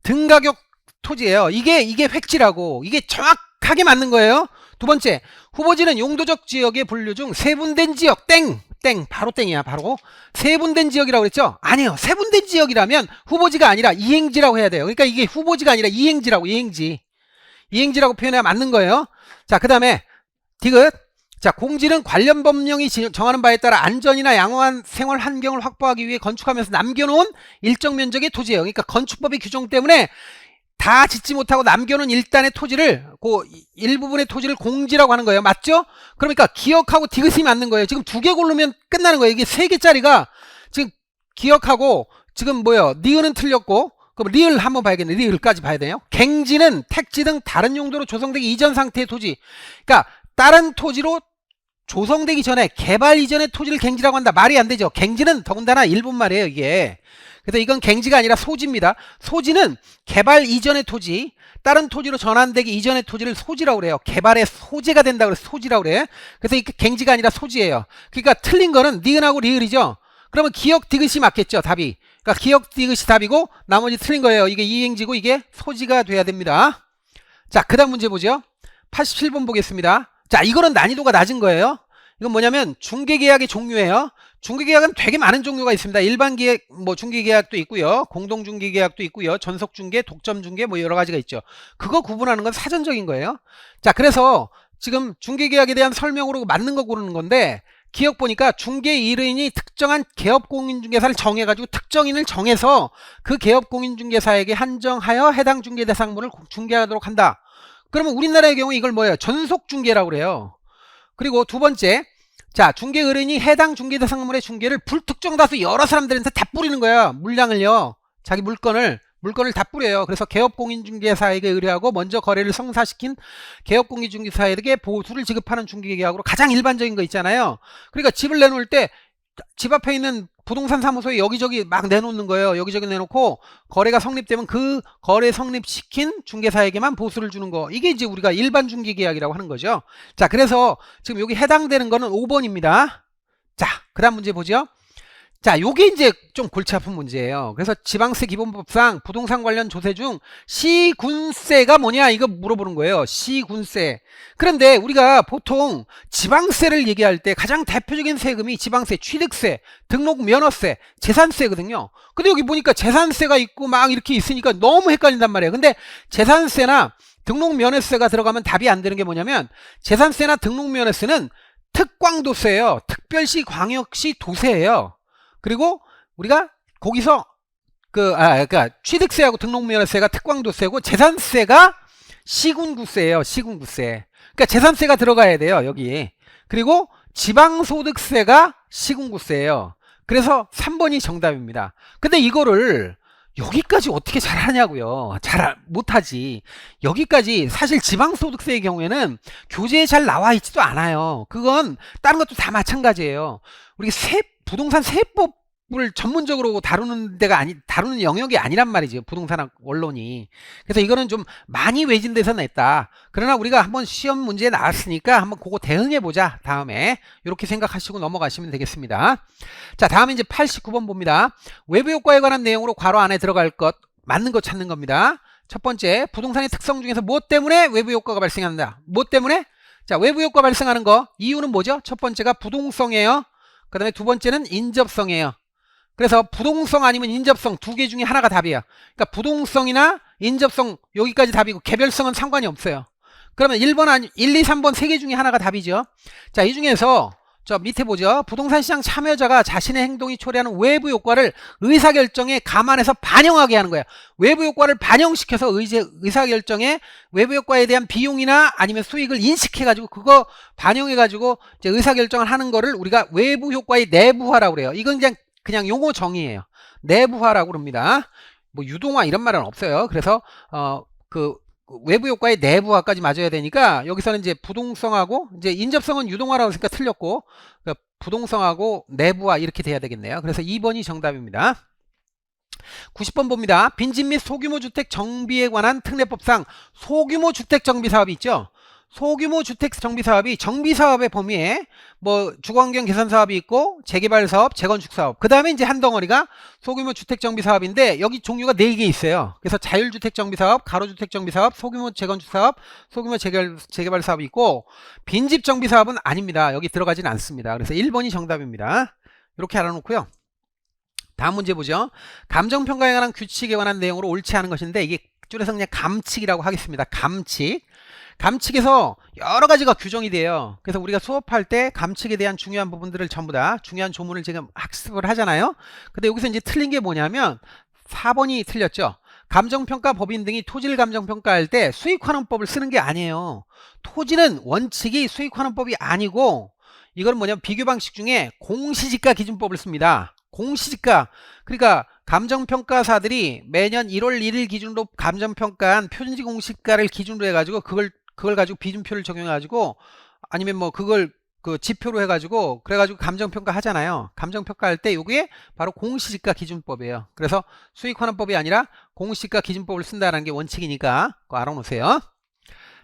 등가격 토지예요. 이게 획지라고. 이게 정확하게 맞는 거예요. 두 번째, 후보지는 용도적 지역의 분류 중 세분된 지역 바로 땡이야. 바로 세분된 지역이라고 그랬죠? 아니에요. 세분된 지역이라면 후보지가 아니라 이행지라고 해야 돼요. 그러니까 이게 후보지가 아니라 이행지라고. 이행지라고 표현해야 맞는 거예요. 자, 그 다음에 디귿. 자, 공지는 관련 법령이 정하는 바에 따라 안전이나 양호한 생활 환경을 확보하기 위해 건축하면서 남겨놓은 일정 면적의 토지예요. 그러니까 건축법의 규정 때문에 다 짓지 못하고 남겨놓은 일단의 토지를, 그 일부분의 토지를 공지라고 하는 거예요. 맞죠? 그러니까 기억하고 디귿이 맞는 거예요. 지금 2개 고르면 끝나는 거예요. 이게 3개짜리가 지금 기억하고 지금 니은은 틀렸고, 그럼 리을 한번 봐야겠네. 리을까지 봐야 돼요. 갱지는 택지 등 다른 용도로 조성되기 이전 상태의 토지. 그러니까 다른 토지로 조성되기 전에 개발 이전의 토지를 갱지라고 한다. 말이 안 되죠. 갱지는 더군다나 일본 말이에요, 이게. 그래서 이건 갱지가 아니라 소지입니다. 소지는 개발 이전의 토지, 다른 토지로 전환되기 이전의 토지를 소지라고 그래요. 개발의 소재가 된다고 그래서 소지라고 그래. 그래서 이게 갱지가 아니라 소지예요. 그러니까 틀린 거는 니은하고 리을이죠. 그러면 기억 디귿이 맞겠죠, 답이. 그러니까 기억 디귿이 답이고 나머지 틀린 거예요. 이게 이행지고 이게 소지가 돼야 됩니다. 자, 그 다음 문제 보죠. 87번 보겠습니다. 자, 이거는 난이도가 낮은 거예요. 이건 뭐냐면 중개계약의 종류예요. 중개계약은 되게 많은 종류가 있습니다. 일반 계약, 뭐 중개계약도 있고요. 공동중개계약도 있고요. 전속중개, 독점중개 뭐 여러 가지가 있죠. 그거 구분하는 건 사전적인 거예요. 자, 그래서 지금 중개계약에 대한 설명으로 맞는 거 고르는 건데 기억 보니까 중개일인이 특정한 개업공인중개사를 정해가지고 특정인을 정해서 그 개업공인중개사에게 한정하여 해당 중개대상물을 중개하도록 한다. 그러면 우리나라의 경우 이걸 뭐예요? 전속중개라고 그래요. 그리고 두 번째, 자, 중개의뢰인이 해당 중개대상물의 중개를 불특정 다수 여러 사람들한테 다 뿌리는 거야. 물량을요. 자기 물건을 다 뿌려요. 그래서 개업공인중개사에게 의뢰하고 먼저 거래를 성사시킨 개업공인중개사에게 보수를 지급하는 중개계약으로 가장 일반적인 거 있잖아요. 그러니까 집을 내놓을 때 집 앞에 있는 부동산 사무소에 여기저기 막 내놓는 거예요. 여기저기 내놓고 거래가 성립되면 그 거래 성립시킨 중개사에게만 보수를 주는 거. 이게 이제 우리가 일반 중개계약이라고 하는 거죠. 자, 그래서 지금 여기 해당되는 거는 5번입니다. 자, 그 다음 문제 보죠. 자, 요게 이제 좀 골치 아픈 문제예요. 그래서 지방세 기본법상 부동산 관련 조세 중 시군세가 뭐냐 이거 물어보는 거예요. 시군세. 그런데 우리가 보통 지방세를 얘기할 때 가장 대표적인 세금이 지방세, 취득세, 등록면허세, 재산세거든요. 근데 여기 보니까 재산세가 있고 막 이렇게 있으니까 너무 헷갈린단 말이에요. 근데 재산세나 등록면허세가 들어가면 답이 안 되는 게 뭐냐면 재산세나 등록면허세는 특광도세예요. 특별시, 광역시 도세예요. 그리고 우리가 거기서 그러니까 취득세하고 등록면허세가 특광도세고 재산세가 시군구세예요. 시군구세. 그러니까 재산세가 들어가야 돼요. 여기. 그리고 지방소득세가 시군구세예요. 그래서 3번이 정답입니다. 근데 이거를 여기까지 어떻게 잘하냐고요. 잘 못하지. 여기까지 사실 지방소득세의 경우에는 교재에 잘 나와 있지도 않아요. 그건 다른 것도 다 마찬가지예요. 우리 부동산 세법을 전문적으로 다루는 영역이 아니란 말이죠. 부동산 원론이. 그래서 이거는 좀 많이 외진돼서 냈다. 그러나 우리가 한번 시험 문제에 나왔으니까 한번 그거 대응해보자. 다음에 이렇게 생각하시고 넘어가시면 되겠습니다. 자, 다음에 이제 89번 봅니다. 외부 효과에 관한 내용으로 괄호 안에 들어갈 것 맞는 거 찾는 겁니다. 첫 번째, 부동산의 특성 중에서 무엇 때문에 외부 효과가 발생한다. 무엇 때문에? 자, 외부 효과 발생하는 거 이유는 뭐죠? 첫 번째가 부동성이에요. 그 다음에 두 번째는 인접성이에요. 그래서 부동성 아니면 인접성 두 개 중에 하나가 답이에요. 그러니까 부동성이나 인접성 여기까지 답이고 개별성은 상관이 없어요. 그러면 1번 아니 1, 2, 3번 세 개 중에 하나가 답이죠. 자, 이 중에서 저 밑에 보죠. 부동산 시장 참여자가 자신의 행동이 초래하는 외부 효과를 의사결정에 감안해서 반영하게 하는 거예요. 외부 효과를 반영시켜서 의사결정에 외부 효과에 대한 비용이나 아니면 수익을 인식해가지고 그거 반영해가지고 이제 의사결정을 하는 거를 우리가 외부 효과의 내부화라고 그래요. 이건 그냥 용어 정의예요. 내부화라고 그럽니다. 뭐 유동화 이런 말은 없어요. 그래서 외부 효과의 내부화까지 맞아야 되니까 여기서는 이제 부동성하고 이제 인접성은 유동화라고 했으니까 틀렸고 그러니까 부동성하고 내부화 이렇게 돼야 되겠네요. 그래서 2번이 정답입니다. 90번 봅니다. 빈집 및 소규모 주택 정비에 관한 특례법상 소규모 주택 정비 사업이 있죠. 소규모 주택 정비 사업이 정비 사업의 범위에 뭐 주거환경 개선 사업이 있고 재개발 사업, 재건축 사업. 그다음에 이제 한 덩어리가 소규모 주택 정비 사업인데 여기 종류가 4개 있어요. 그래서 자율주택 정비 사업, 가로주택 정비 사업, 소규모 재건축 사업, 소규모 재개발 사업이 있고 빈집 정비 사업은 아닙니다. 여기 들어가진 않습니다. 그래서 1번이 정답입니다. 이렇게 알아놓고요. 다음 문제 보죠. 감정평가에 관한 규칙에 관한 내용으로 옳지 않은 것인데 이게 줄여서 그냥 감칙이라고 하겠습니다. 감칙에서 여러 가지가 규정이 돼요. 그래서 우리가 수업할 때 감칙에 대한 중요한 부분들을 전부 다 중요한 조문을 지금 학습을 하잖아요. 근데 여기서 이제 틀린 게 뭐냐면 4번이 틀렸죠. 감정평가 법인 등이 토지를 감정평가할 때 수익환원법을 쓰는 게 아니에요. 토지는 원칙이 수익환원법이 아니고 이건 뭐냐면 비교 방식 중에 공시지가 기준법을 씁니다. 공시지가. 그러니까 감정평가사들이 매년 1월 1일 기준으로 감정평가한 표준지 공시가를 기준으로 해가지고 그걸 가지고 비준표를 적용해가지고 아니면 뭐 그걸 지표로 해가지고 그래가지고 감정평가 하잖아요. 감정평가 할 때 요게 바로 공시지가 기준법이에요. 그래서 수익환원법이 아니라 공시지가 기준법을 쓴다는 게 원칙이니까 그거 알아놓으세요.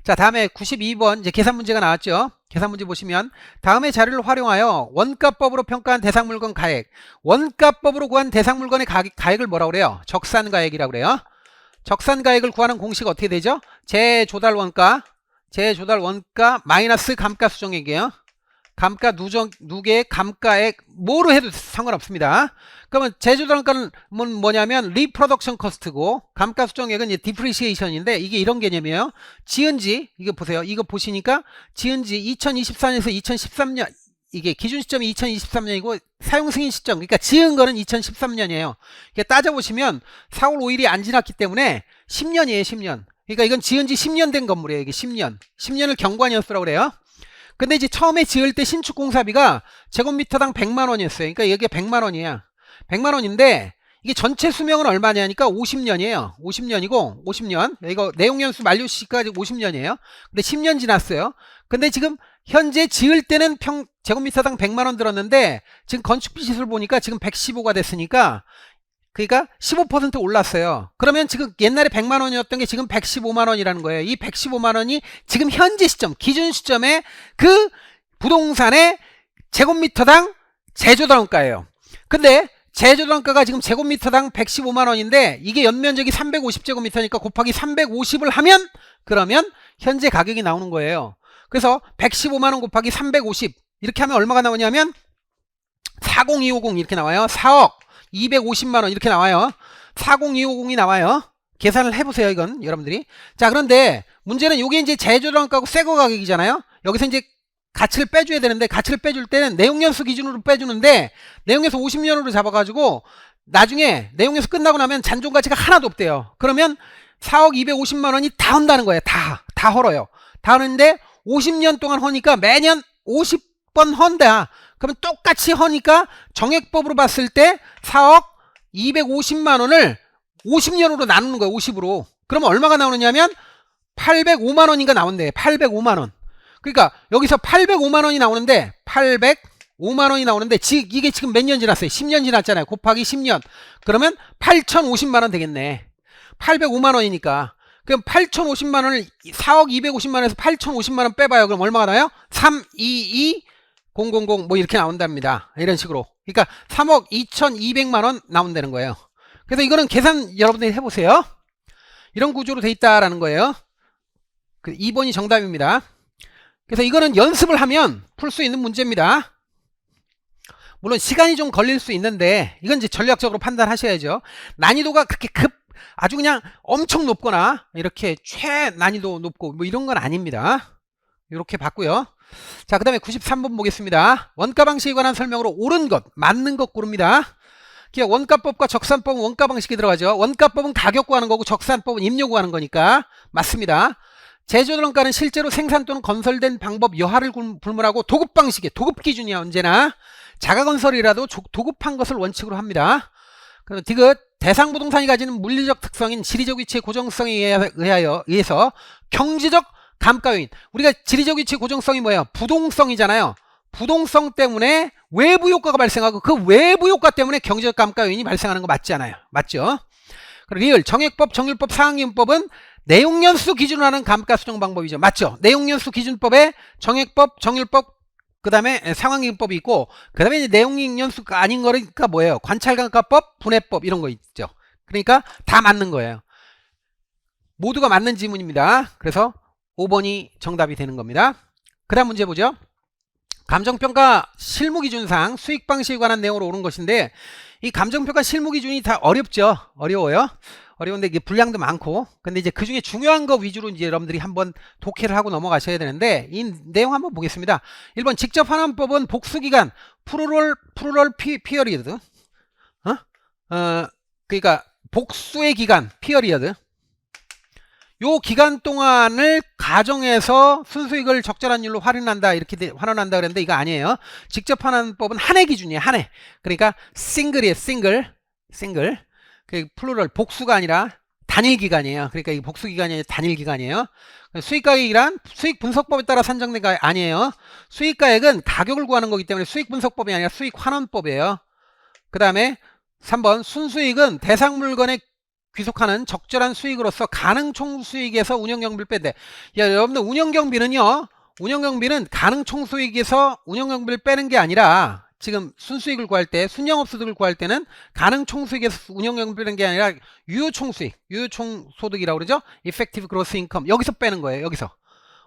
자, 다음에 92번 이제 계산 문제가 나왔죠. 계산 문제 보시면 다음의 자료를 활용하여 원가법으로 평가한 대상물건 가액, 원가법으로 구한 대상물건의 가액을 뭐라고 그래요? 적산가액이라고 그래요. 적산가액을 구하는 공식 어떻게 되죠? 재조달원가 재조달 원가 마이너스 감가수정액이에요. 감가 누계 감가액 뭐로 해도 상관없습니다. 그러면 재조달 원가는 뭐냐면 리프로덕션 코스트고 감가수정액은 이제 디프리시에이션인데 이게 이런 개념이에요. 지은지 이거 보세요. 이거 보시니까 지은지 2024년에서 2013년 이게 기준 시점이 2023년이고 사용 승인 시점 그러니까 지은 거는 2013년이에요. 따져보시면 4월 5일이 안 지났기 때문에 10년이에요. 10년. 그러니까 이건 지은 지 10년 된 건물이에요. 이게 10년을 경관이었으라고 그래요. 근데 이제 처음에 지을 때 신축 공사비가 제곱미터당 100만 원이었어요. 그러니까 이게 100만 원이야. 100만 원인데 이게 전체 수명은 얼마냐니까 50년이에요. 50년이고 50년. 이거 내용연수 만료 시까지 50년이에요. 근데 10년 지났어요. 근데 지금 현재 지을 때는 제곱미터당 100만 원 들었는데 지금 건축비 시설 보니까 지금 115가 됐으니까 그러니까 15% 올랐어요. 그러면 지금 옛날에 100만 원이었던 게 지금 115만 원이라는 거예요. 이 115만 원이 지금 현재 시점, 기준 시점에 그 부동산의 제곱미터당 제조단가예요. 근데 제조단가가 지금 제곱미터당 115만 원인데 이게 연면적이 350제곱미터니까 곱하기 350을 하면 그러면 현재 가격이 나오는 거예요. 그래서 115만 원 곱하기 350 이렇게 하면 얼마가 나오냐면 40250 이렇게 나와요. 4억 250만 원 이렇게 나와요. 40250이 나와요. 계산을 해보세요. 이건 여러분들이. 자, 그런데 문제는 이게 이제 제조단가고 새거 가격이잖아요. 여기서 이제 가치를 빼줘야 되는데 가치를 빼줄 때는 내용연수 기준으로 빼주는데 내용연수 50년으로 잡아가지고 나중에 내용연수 끝나고 나면 잔존 가치가 하나도 없대요. 그러면 4억 250만 원이 다 헌다는 거예요. 다 헐어요. 다 하는데 50년 동안 허니까 매년 50번 헌다. 그러면 똑같이 허니까 정액법으로 봤을 때 4억 250만 원을 50년으로 나누는 거예요. 50으로. 그러면 얼마가 나오느냐면 805만 원인가 나온대. 805만 원. 그러니까 여기서 805만 원이 나오는데 805만 원이 나오는데 이게 지금 몇 년 지났어요? 10년 지났잖아요. 곱하기 10년. 그러면 8050만 원 되겠네. 805만 원이니까. 그럼 8050만 원을 4억 250만 원에서 8050만 원 빼봐요. 그럼 얼마가 나와요? 322 000 뭐 이렇게 나온답니다. 이런 식으로. 그러니까 3억 2200만 원 나온다는 거예요. 그래서 이거는 계산 여러분들이 해보세요. 이런 구조로 돼 있다라는 거예요. 2번이 정답입니다. 그래서 이거는 연습을 하면 풀 수 있는 문제입니다. 물론 시간이 좀 걸릴 수 있는데 이건 이제 전략적으로 판단하셔야죠. 난이도가 그렇게 아주 그냥 엄청 높거나 이렇게 최난이도 높고 뭐 이런 건 아닙니다. 이렇게 봤고요. 자, 그 다음에 93번 보겠습니다. 원가 방식에 관한 설명으로 옳은 것, 맞는 것 고릅니다. 원가법과 적산법은 원가 방식이 들어가죠. 원가법은 가격 구하는 거고 적산법은 임료 구하는 거니까 맞습니다. 제조단가는 실제로 생산 또는 건설된 방법 여하를 불문하고 도급 방식에 도급 기준이야. 언제나 자가건설이라도 도급한 것을 원칙으로 합니다. 그럼 디귿 대상 부동산이 가지는 물리적 특성인 지리적 위치의 고정성에 의해서 경제적 감가 요인. 우리가 지리적 위치 고정성이 뭐예요? 부동성이잖아요. 부동성 때문에 외부 효과가 발생하고 그 외부 효과 때문에 경제적 감가 요인이 발생하는 거 맞지 않아요? 맞죠? 그리고 리을 정액법, 정률법, 상한기준법은 내용연수 기준으로 하는 감가 수정 방법이죠. 맞죠? 내용연수 기준법에 정액법, 정률법, 그 다음에 상한기준법이 있고 그 다음에 이제 내용연수가 아닌 거니까 뭐예요? 관찰감가법, 분해법 이런 거 있죠. 그러니까 다 맞는 거예요. 모두가 맞는 지문입니다. 그래서 5번이 정답이 되는 겁니다. 그 다음 문제 보죠. 감정평가 실무기준상 수익 방식에 관한 내용으로 옳은 것인데 이 감정평가 실무기준이 다 어렵죠. 어려워요. 어려운데 이게 분량도 많고 근데 이제 그 중에 중요한 거 위주로 이제 여러분들이 한번 독해를 하고 넘어가셔야 되는데 이 내용 한번 보겠습니다. 1번 직접 환원법은 복수기간 프루럴 피어리어드 그러니까 복수의 기간 피어리어드 요 기간 동안을 가정해서 순수익을 적절한 율로 환원한다 이렇게 환원한다 그랬는데 이거 아니에요. 직접 환원법은 한 해 기준이에요. 한 해. 그러니까 싱글이에요. 싱글. 그 플루럴 복수가 아니라 단일 기간이에요. 그러니까 이 복수 기간이 아니라 단일 기간이에요. 수익가액이란 수익 분석법에 따라 산정된 거 아니에요. 수익가액은 가격을 구하는 거기 때문에 수익 분석법이 아니라 수익 환원법이에요. 그 다음에 3번 순수익은 대상 물건의 귀속하는 적절한 수익으로서 가능 총수익에서 운영경비를 뺀대. 야, 여러분들 운영경비는 가능 총수익에서 운영경비를 빼는 게 아니라 지금 순수익을 구할 때 순영업소득을 구할 때는 가능 총수익에서 운영경비를 빼는 게 아니라 유효총수익, 유효총소득이라고 그러죠. Effective Gross Income 여기서 빼는 거예요. 여기서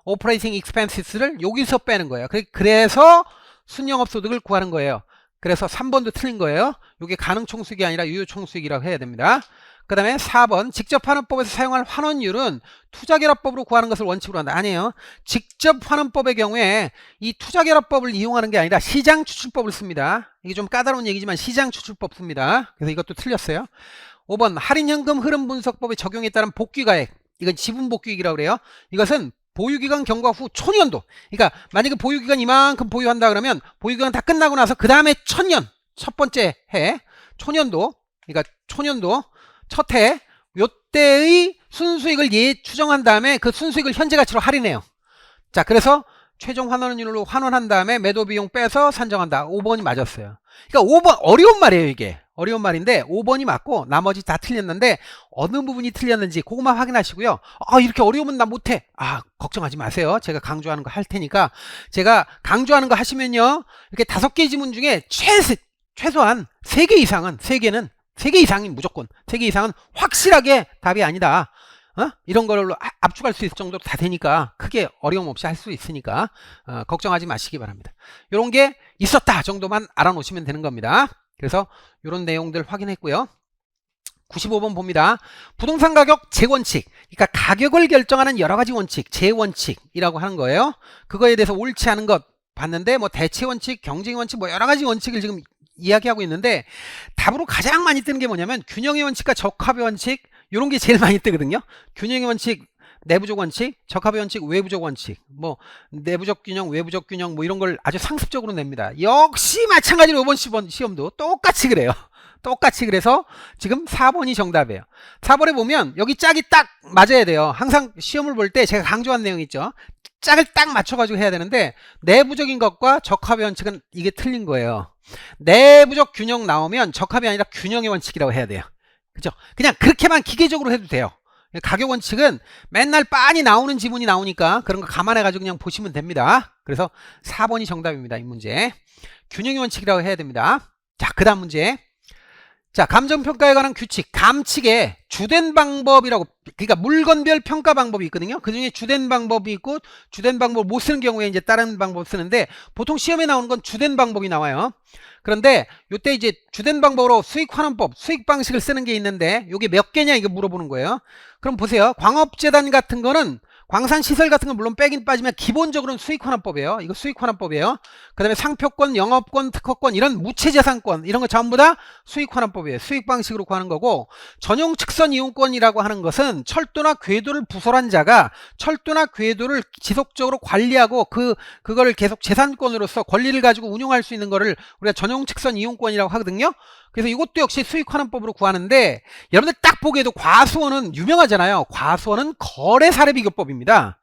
operating expenses를 여기서 빼는 거예요. 그래서 순영업소득을 구하는 거예요. 그래서 3번도 틀린 거예요. 이게 가능총수익이 아니라 유효총수익이라고 해야 됩니다. 그 다음에 4번 직접환원법에서 사용할 환원율은 투자결합법으로 구하는 것을 원칙으로 한다. 아니에요. 직접환원법의 경우에 이 투자결합법을 이용하는 게 아니라 시장추출법을 씁니다. 이게 좀 까다로운 얘기지만 시장추출법 씁니다. 그래서 이것도 틀렸어요. 5번 할인현금 흐름분석법의 적용에 따른 복귀가액, 이건 지분복귀액이라고 그래요. 이것은 보유기간 경과 후 초년도, 그러니까 만약에 보유기간 이만큼 보유한다 그러면 보유기간 다 끝나고 나서 그 다음에 천년, 첫 번째 해 초년도, 그러니까 초년도 첫 해 요때의 순수익을 추정한 다음에 그 순수익을 현재 가치로 할인해요. 자, 그래서 최종 환원율로 환원한 다음에 매도 비용 빼서 산정한다. 5번이 맞았어요. 그러니까 5번 어려운 말이에요. 이게 어려운 말인데 5번이 맞고 나머지 다 틀렸는데 어느 부분이 틀렸는지 그것만 확인하시고요. 이렇게 어려우면 나 못해. 걱정하지 마세요. 제가 강조하는 거 할 테니까. 제가 강조하는 거 하시면요, 이렇게 5개 지문 중에 최소한 3개 이상은, 3개 이상이 무조건, 3개 이상은 확실하게 답이 아니다. 이런 걸로 압축할 수 있을 정도로 다 되니까 크게 어려움 없이 할 수 있으니까 걱정하지 마시기 바랍니다. 이런 게 있었다 정도만 알아놓으시면 되는 겁니다. 그래서 이런 내용들 확인했고요. 95번 봅니다. 부동산 가격 재원칙, 그러니까 가격을 결정하는 여러 가지 원칙, 재원칙이라고 하는 거예요. 그거에 대해서 옳지 않은 것 봤는데 뭐 대체원칙, 경쟁원칙, 뭐 여러 가지 원칙을 지금 이야기하고 있는데 답으로 가장 많이 뜨는 게 뭐냐면 균형의 원칙과 적합의 원칙, 이런 게 제일 많이 뜨거든요. 균형의 원칙, 내부적 원칙, 적합의 원칙, 외부적 원칙, 뭐 내부적 균형, 외부적 균형, 뭐 이런 걸 아주 상습적으로 냅니다. 역시 마찬가지로 이번 시험도 똑같이 그래요. 똑같이. 그래서 지금 4번이 정답이에요. 4번에 보면 여기 짝이 딱 맞아야 돼요. 항상 시험을 볼 때 제가 강조한 내용 있죠. 짝을 딱 맞춰가지고 해야 되는데 내부적인 것과 적합의 원칙은 이게 틀린 거예요. 내부적 균형 나오면 적합이 아니라 균형의 원칙이라고 해야 돼요. 그죠? 그냥 그렇게만 기계적으로 해도 돼요. 가격 원칙은 맨날 빤히 나오는 지문이 나오니까 그런 거 감안해가지고 그냥 보시면 됩니다. 그래서 4번이 정답입니다. 이 문제. 균형의 원칙이라고 해야 됩니다. 자, 그 다음 문제. 자, 감정평가에 관한 규칙, 감칙에 주된 방법이라고, 그러니까 물건별 평가 방법이 있거든요. 그 중에 주된 방법이 있고, 주된 방법을 못 쓰는 경우에 이제 다른 방법 쓰는데, 보통 시험에 나오는 건 주된 방법이 나와요. 그런데 요때 이제 주된 방법으로 수익환원법, 수익 방식을 쓰는 게 있는데, 요게 몇 개냐 이거 물어보는 거예요. 그럼 보세요. 광업재단 같은 거는 광산시설 같은 건 물론 빼긴 빠지면 기본적으로는 수익환원법이에요. 이거 수익환원법이에요. 그 다음에 상표권, 영업권, 특허권, 이런 무채재산권, 이런 거 전부 다 수익환원법이에요. 수익 방식으로 구하는 거고, 전용 측선 이용권이라고 하는 것은 철도나 궤도를 부설한 자가 철도나 궤도를 지속적으로 관리하고 그거를 계속 재산권으로서 권리를 가지고 운용할 수 있는 거를 우리가 전용 측선 이용권이라고 하거든요. 그래서 이것도 역시 수익환원법으로 구하는데, 여러분들 딱 보기에도 과수원은 유명하잖아요. 과수원은 거래사례비교법입니다.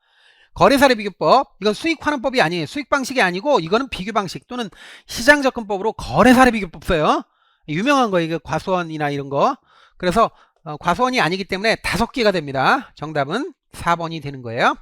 거래사례비교법, 이건 수익환원법이 아니에요. 수익방식이 아니고 이거는 비교방식 또는 시장접근법으로 거래사례비교법 써요. 유명한 거, 이거 과수원이나 이런 거. 그래서 과수원이 아니기 때문에 5개가 됩니다. 정답은 4번이 되는 거예요.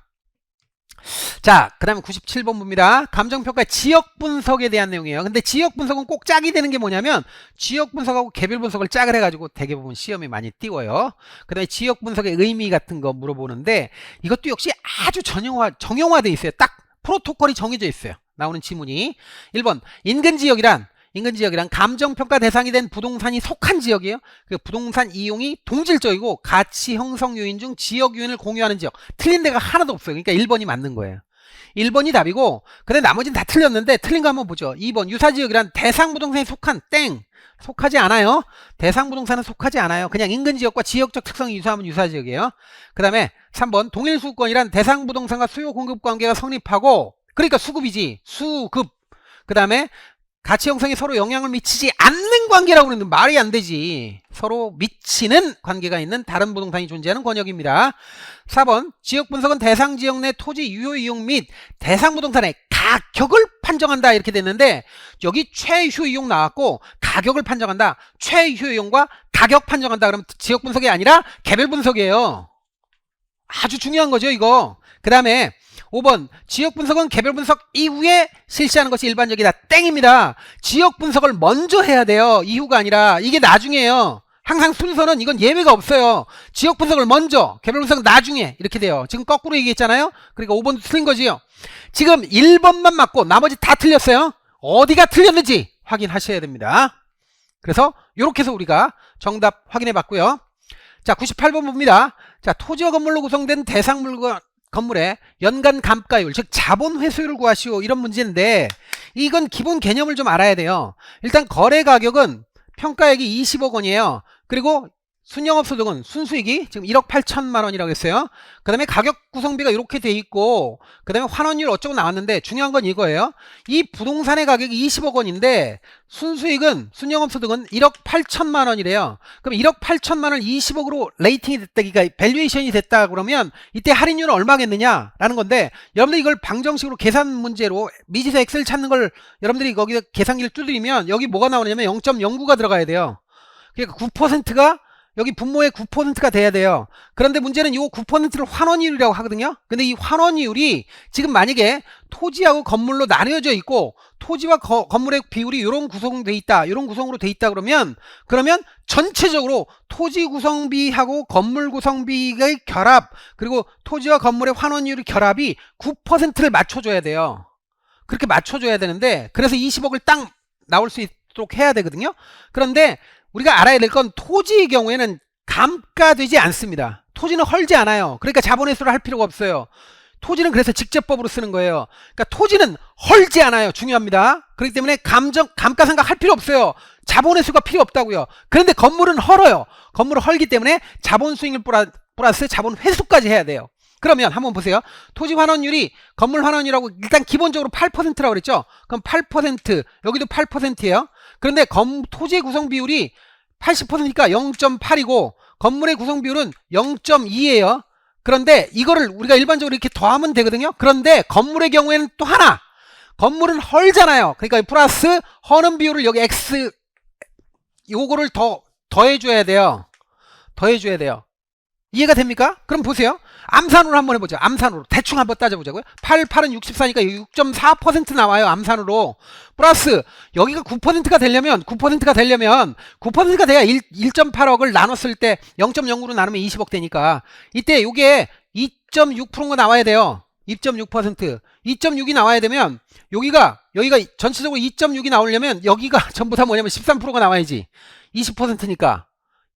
자, 그 다음에 97번 봅니다. 감정평가 지역분석에 대한 내용이에요. 근데 지역분석은 꼭 짝이 되는 게 뭐냐면 지역분석하고 개별분석을 짝을 해가지고 대개 보면 시험이 많이 띄워요. 그 다음에 지역분석의 의미 같은 거 물어보는데 이것도 역시 아주 정형화되어 있어요. 딱 프로토콜이 정해져 있어요. 나오는 지문이. 1번 인근지역이란 감정평가 대상이 된 부동산이 속한 지역이에요. 그 부동산 이용이 동질적이고 가치 형성 요인 중 지역 요인을 공유하는 지역. 틀린 데가 하나도 없어요. 그러니까 1번이 맞는 거예요. 1번이 답이고, 근데 나머지는 다 틀렸는데 틀린 거 한번 보죠. 2번 유사지역이란 대상 부동산이 속한 속하지 않아요. 대상 부동산은 속하지 않아요. 그냥 인근 지역과 지역적 특성이 유사하면 유사지역이에요. 그 다음에 3번 동일 수급권이란 대상 부동산과 수요 공급 관계가 성립하고, 그러니까 수급이지. 수급. 그 다음에 가치 형성에 서로 영향을 미치지 않는 관계라고 그러는데 말이 안 되지. 서로 미치는 관계가 있는 다른 부동산이 존재하는 권역입니다. 4번 지역 분석은 대상 지역 내 토지 유효 이용 및 대상 부동산의 가격을 판정한다 이렇게 됐는데, 여기 최효 이용 나왔고 가격을 판정한다. 최효 이용과 가격 판정한다 그러면 지역 분석이 아니라 개별 분석이에요. 아주 중요한 거죠 이거. 그 다음에 5번 지역 분석은 개별 분석 이후에 실시하는 것이 일반적이다. 땡입니다. 지역 분석을 먼저 해야 돼요. 이후가 아니라. 이게 나중이에요. 항상 순서는 이건 예외가 없어요. 지역 분석을 먼저, 개별 분석 나중에 이렇게 돼요. 지금 거꾸로 얘기했잖아요. 그러니까 5번도 틀린 거지요. 지금 1번만 맞고 나머지 다 틀렸어요. 어디가 틀렸는지 확인하셔야 됩니다. 그래서 이렇게 해서 우리가 정답 확인해 봤고요. 자, 98번 봅니다. 자, 토지와 건물로 구성된 대상 물건 건물의 연간 감가율, 즉 자본 회수율을 구하시오, 이런 문제인데 이건 기본 개념을 좀 알아야 돼요. 일단 거래 가격은 평가액이 20억 원이에요. 그리고 순영업소득은 순수익이 지금 1억 8천만 원이라고 했어요. 그 다음에 가격 구성비가 이렇게 돼 있고, 그 다음에 환원율 어쩌고 나왔는데 중요한 건 이거예요. 이 부동산의 가격이 20억 원인데 순수익은, 순영업소득은 1억 8천만 원이래요. 그럼 1억 8천만 원을 20억으로 레이팅이 됐다, 그러니까 밸류에이션이 됐다 그러면 이때 할인율은 얼마겠느냐라는 건데, 여러분들 이걸 방정식으로 계산 문제로 미지수 엑셀 찾는 걸 여러분들이 거기다 계산기를 두드리면 여기 뭐가 나오냐면 0.09가 들어가야 돼요. 그러니까 9%가 여기 분모의 9%가 돼야 돼요. 그런데 문제는 이 9%를 환원율이라고 하거든요. 근데 이 환원율이 지금 만약에 토지하고 건물로 나뉘어져 있고 토지와 건물의 비율이 이런 구성돼 있다, 이런 구성으로 돼 있다 그러면 전체적으로 토지 구성비하고 건물 구성비의 결합, 그리고 토지와 건물의 환원율의 결합이 9%를 맞춰줘야 돼요. 그렇게 맞춰줘야 되는데, 그래서 20억을 딱 나올 수 있도록 해야 되거든요. 그런데 우리가 알아야 될 건 토지의 경우에는 감가되지 않습니다. 토지는 헐지 않아요. 그러니까 자본회수를 할 필요가 없어요. 토지는 그래서 직제법으로 쓰는 거예요. 그러니까 토지는 헐지 않아요. 중요합니다. 그렇기 때문에 감가상각 할 필요 없어요. 자본회수가 필요 없다고요. 그런데 건물은 헐어요. 건물은 헐기 때문에 자본수익률 플러스 자본회수까지 해야 돼요. 그러면 한번 보세요. 토지 환원율이 건물 환원율하고 일단 기본적으로 8%라고 그랬죠. 그럼 8%, 여기도 8%예요. 그런데 토지의 구성 비율이 80%니까 0.8이고 건물의 구성 비율은 0.2예요. 그런데 이거를 우리가 일반적으로 이렇게 더하면 되거든요. 그런데 건물의 경우에는 또 하나, 건물은 헐잖아요. 그러니까 플러스 허는 비율을 여기 X, 요거를 더해줘야 돼요. 더해줘야 돼요. 이해가 됩니까? 그럼 보세요. 암산으로 한번 해보죠. 암산으로 대충 한번 따져보자고요. 8, 8은 64니까 6.4% 나와요. 암산으로. 플러스 여기가 9%가 되려면 9%가 돼야 1.8억을 나눴을 때 0.09로 나누면 20억 되니까 이때 이게 2.6%가 나와야 돼요. 2.6%. 2.6이 나와야 되면 여기가 전체적으로 2.6이 나오려면 여기가 전부 다 뭐냐면 13%가 나와야지. 20%니까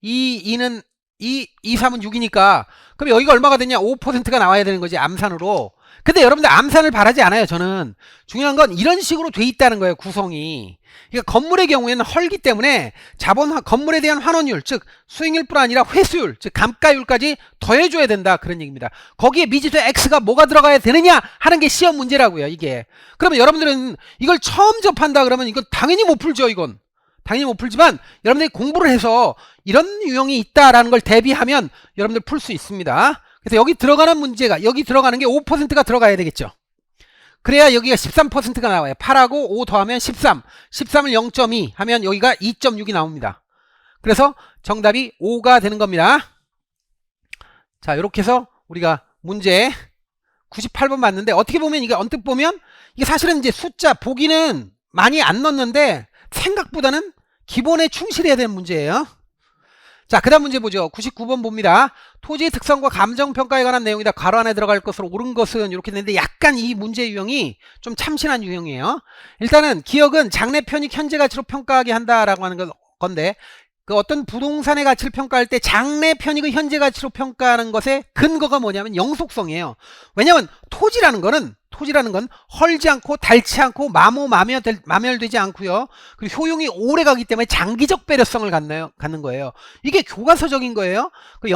2는 2, 3은 6이니까 그럼 여기가 얼마가 되냐? 5%가 나와야 되는 거지, 암산으로. 근데 여러분들 암산을 바라지 않아요. 저는 중요한 건 이런 식으로 돼 있다는 거예요, 구성이. 그러니까 건물의 경우에는 헐기 때문에 건물에 대한 환원율, 즉 수익률뿐 아니라 회수율, 즉 감가율까지 더해줘야 된다, 그런 얘기입니다. 거기에 미지수 X가 뭐가 들어가야 되느냐 하는 게 시험 문제라고요, 이게. 그러면 여러분들은 이걸 처음 접한다 그러면 이건 당연히 못 풀죠. 이건 당연히 못 풀지만 여러분들이 공부를 해서 이런 유형이 있다라는 걸 대비하면 여러분들 풀 수 있습니다. 그래서 여기 들어가는 문제가, 여기 들어가는 게 5%가 들어가야 되겠죠. 그래야 여기가 13%가 나와요. 8하고 5 더하면 13, 13을 0.2 하면 여기가 2.6이 나옵니다. 그래서 정답이 5가 되는 겁니다. 자, 이렇게 해서 우리가 문제 98번 맞는데, 어떻게 보면 이게 언뜻 보면 이게 사실은 이제 숫자 보기는 많이 안 넣었는데 생각보다는 기본에 충실해야 되는 문제예요. 자, 그 다음 문제 보죠. 99번 봅니다. 토지의 특성과 감정평가에 관한 내용이다. 괄호 안에 들어갈 것으로 옳은 것은, 이렇게 되는데 약간 이 문제 유형이 좀 참신한 유형이에요. 일단은 기억은 장래 편익 현재 가치로 평가하게 한다라고 하는 건데, 그 어떤 부동산의 가치를 평가할 때 장래 편익을 현재 가치로 평가하는 것의 근거가 뭐냐면 영속성이에요. 왜냐면 토지라는 건 헐지 않고 닳지 않고 마멸되지 않고요. 그리고 효용이 오래 가기 때문에 장기적 배려성을 갖는 거예요. 이게 교과서적인 거예요. 그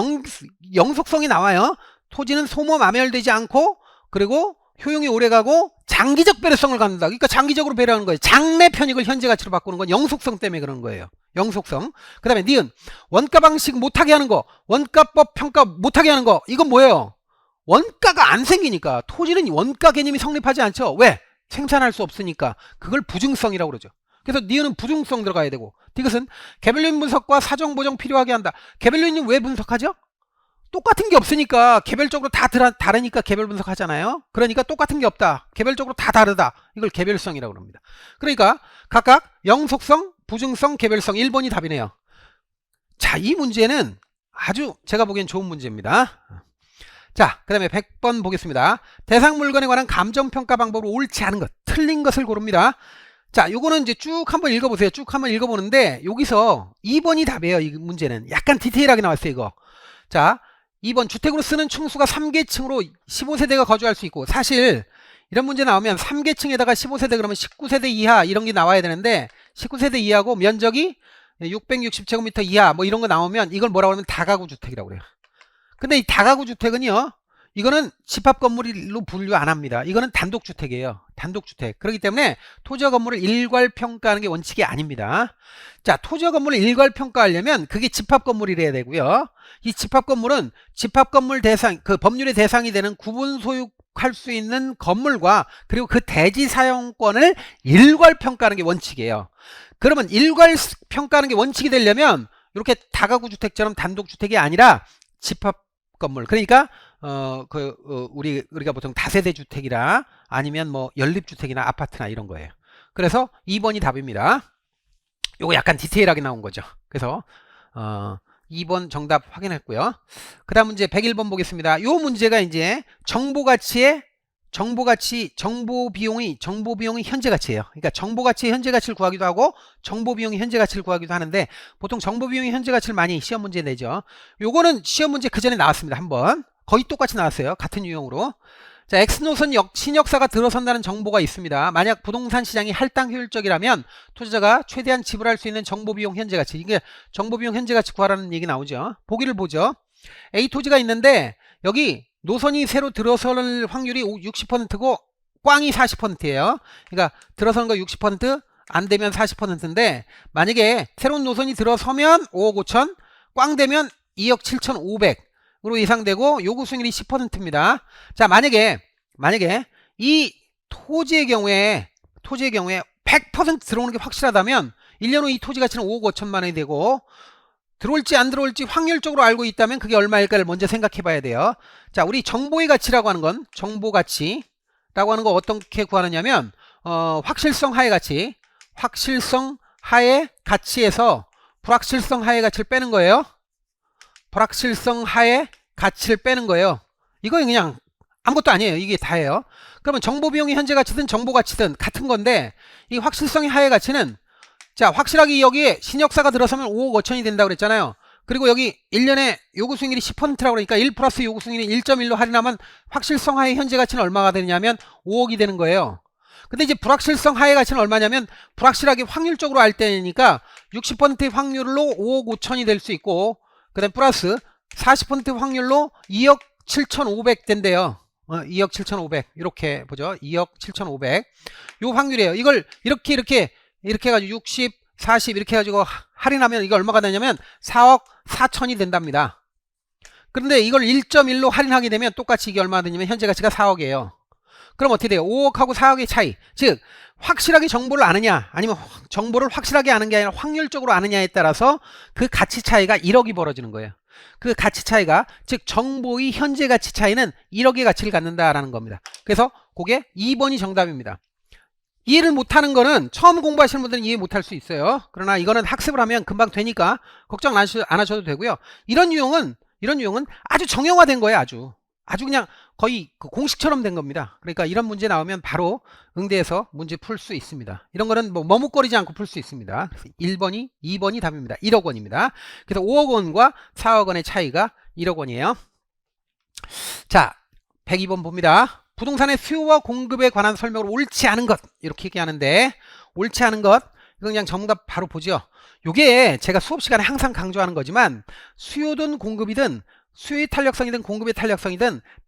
영속성이 나와요. 토지는 소모 마멸되지 않고 그리고 효용이 오래 가고 장기적 배려성을 갖는다. 그러니까 장기적으로 배려하는 거예요. 장래 편익을 현재 가치로 바꾸는 건 영속성 때문에 그런 거예요. 영속성. 그 다음에 니은 원가 방식 못하게 하는 거, 원가법 평가 못하게 하는 거, 이건 뭐예요? 원가가 안 생기니까. 토지는 원가 개념이 성립하지 않죠. 왜? 생산할 수 없으니까. 그걸 부증성이라고 그러죠. 그래서 니은은 부증성 들어가야 되고, 이것은 개별 요인 분석과 사정 보정 필요하게 한다. 개별 요인은 왜 분석하죠? 똑같은 게 없으니까. 개별적으로 다 다르니까 개별 분석하잖아요. 그러니까 똑같은 게 없다, 개별적으로 다 다르다, 이걸 개별성이라고 합니다. 그러니까 각각 영속성, 부증성, 개별성, 1번이 답이네요. 자, 이 문제는 아주 제가 보기엔 좋은 문제입니다. 자, 그 다음에 100번 보겠습니다. 대상 물건에 관한 감정평가 방법으로 옳지 않은 것, 틀린 것을 고릅니다. 자, 요거는 이제 쭉 한번 읽어보세요. 쭉 한번 읽어보는데, 여기서 2번이 답이에요. 이 문제는. 약간 디테일하게 나왔어요, 이거. 자, 2번 주택으로 쓰는 층수가 3계층으로 15세대가 거주할 수 있고, 사실 이런 문제 나오면 3계층에다가 15세대 그러면 19세대 이하 이런 게 나와야 되는데, 19세대 이하고 면적이 660제곱미터 이하 뭐 이런 거 나오면 이걸 뭐라고 하면 다가구 주택이라고 그래요. 근데 이 다가구 주택은요, 이거는 집합 건물로 분류 안 합니다. 이거는 단독주택이에요. 단독주택. 그렇기 때문에 토지와 건물을 일괄 평가하는 게 원칙이 아닙니다. 자, 토지와 건물을 일괄 평가하려면 그게 집합 건물이래야 되고요. 이 집합 건물은 집합 건물 대상, 그 법률의 대상이 되는 구분 소유할 수 있는 건물과 그리고 그 대지 사용권을 일괄 평가하는 게 원칙이에요. 그러면 일괄 평가하는 게 원칙이 되려면 이렇게 다가구 주택처럼 단독주택이 아니라 집합 건물. 그러니까 우리가 보통 다세대 주택이라 아니면 뭐 연립주택이나 아파트나 이런 거예요. 그래서 2번이 답입니다. 요거 약간 디테일하게 나온 거죠. 그래서 2번 정답 확인했고요. 그 다음 문제 101번 보겠습니다. 요 문제가 이제 정보 비용이 현재 가치예요. 그러니까 정보 가치의 현재 가치를 구하기도 하고 정보 비용의 현재 가치를 구하기도 하는데 보통 정보 비용의 현재 가치를 많이 시험 문제 내죠. 요거는 시험 문제 그 전에 나왔습니다. 한번 거의 똑같이 나왔어요. 같은 유형으로. 자, X노선 신역사가 들어선다는 정보가 있습니다. 만약 부동산 시장이 할당 효율적이라면 투자자가 최대한 지불할 수 있는 정보 비용 현재 가치, 이게 정보 비용 현재 가치 구하라는 얘기 나오죠. 보기를 보죠. A 토지가 있는데 여기 노선이 새로 들어설 확률이 60%고 꽝이 40%예요. 그러니까 들어서는 거 60%, 안 되면 40%인데 만약에 새로운 노선이 들어서면 5억 5천, 꽝 되면 2억 7,500으로 예상되고 요구 수익률이 10%입니다. 자, 만약에 이 토지의 경우에 100% 들어오는 게 확실하다면 1년 후 이 토지 가치는 5억 5천만 원이 되고 들어올지 안 들어올지 확률적으로 알고 있다면 그게 얼마일까를 먼저 생각해 봐야 돼요. 자, 우리 정보의 가치라고 하는 건 정보 가치라고 하는 거 어떻게 구하느냐면 확실성 하의 가치, 확실성 하의 가치에서 불확실성 하의 가치를 빼는 거예요. 불확실성 하의 가치를 빼는 거예요. 이거 그냥 아무것도 아니에요. 이게 다예요. 그러면 정보 비용이 현재 가치든 정보 가치든 같은 건데 이 확실성의 하의 가치는 자, 확실하게 여기에 신역사가 들어서면 5억 5천이 된다고 그랬잖아요. 그리고 여기 1년에 요구 수익률이 10%라고 그러니까 1 플러스 요구 수익률이 1.1로 할인하면 확실성 하의 현재 가치는 얼마가 되냐면 5억이 되는 거예요. 근데 이제 불확실성 하의 가치는 얼마냐면 불확실하게 확률적으로 알 때니까 60%의 확률로 5억 5천이 될 수 있고 그 다음 플러스 40% 확률로 2억 7,500 된대요. 2억 7,500 이렇게 보죠. 2억 7,500 요 확률이에요. 이걸 이렇게 해가지고 60, 40 이렇게 해가지고 할인하면 이거 얼마가 되냐면 4억 4천이 된답니다. 그런데 이걸 1.1로 할인하게 되면 똑같이 이게 얼마가 되냐면 현재 가치가 4억이에요. 그럼 어떻게 돼요? 5억하고 4억의 차이. 즉 확실하게 정보를 아느냐 아니면 정보를 확실하게 아는 게 아니라 확률적으로 아느냐에 따라서 그 가치 차이가 1억이 벌어지는 거예요. 그 가치 차이가 즉 정보의 현재 가치 차이는 1억의 가치를 갖는다라는 겁니다. 그래서 그게 2번이 정답입니다. 이해를 못하는 거는 처음 공부하시는 분들은 이해 못할 수 있어요. 그러나 이거는 학습을 하면 금방 되니까 걱정 안 하셔도 되고요. 이런 유형은 아주 정형화된 거예요. 아주 그냥 거의 그 공식처럼 된 겁니다. 그러니까 이런 문제 나오면 바로 응대해서 문제 풀 수 있습니다. 이런 거는 뭐 머뭇거리지 않고 풀 수 있습니다. 그래서 1번이 2번이 답입니다. 1억 원입니다. 그래서 5억 원과 4억 원의 차이가 1억 원이에요. 자, 102번 봅니다. 부동산의 수요와 공급에 관한 설명으로 옳지 않은 것 이렇게 얘기하는데 옳지 않은 것 이거 그냥 정답 바로 보죠. 요게 제가 수업 시간에 항상 강조하는 거지만 수요든 공급이든 수요의 탄력성이든 공급의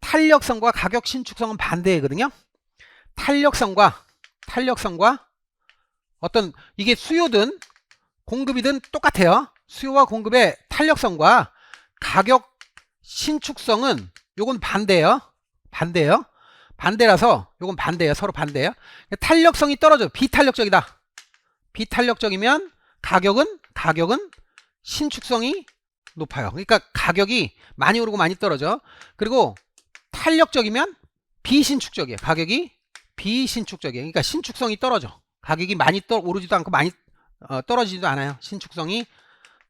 탄력성과 가격 신축성은 반대거든요. 탄력성과 어떤 이게 수요든 공급이든 똑같아요. 수요와 공급의 탄력성과 가격 신축성은 요건 반대라서 요건 반대예요. 서로 반대예요. 탄력성이 떨어져. 비탄력적이면 가격은 신축성이 높아요. 그러니까 가격이 많이 오르고 많이 떨어져. 그리고 탄력적이면 비신축적이에요. 가격이 비신축적이에요. 그러니까 신축성이 떨어져. 가격이 많이 오르지도 않고 많이 떨어지지도 않아요. 신축성이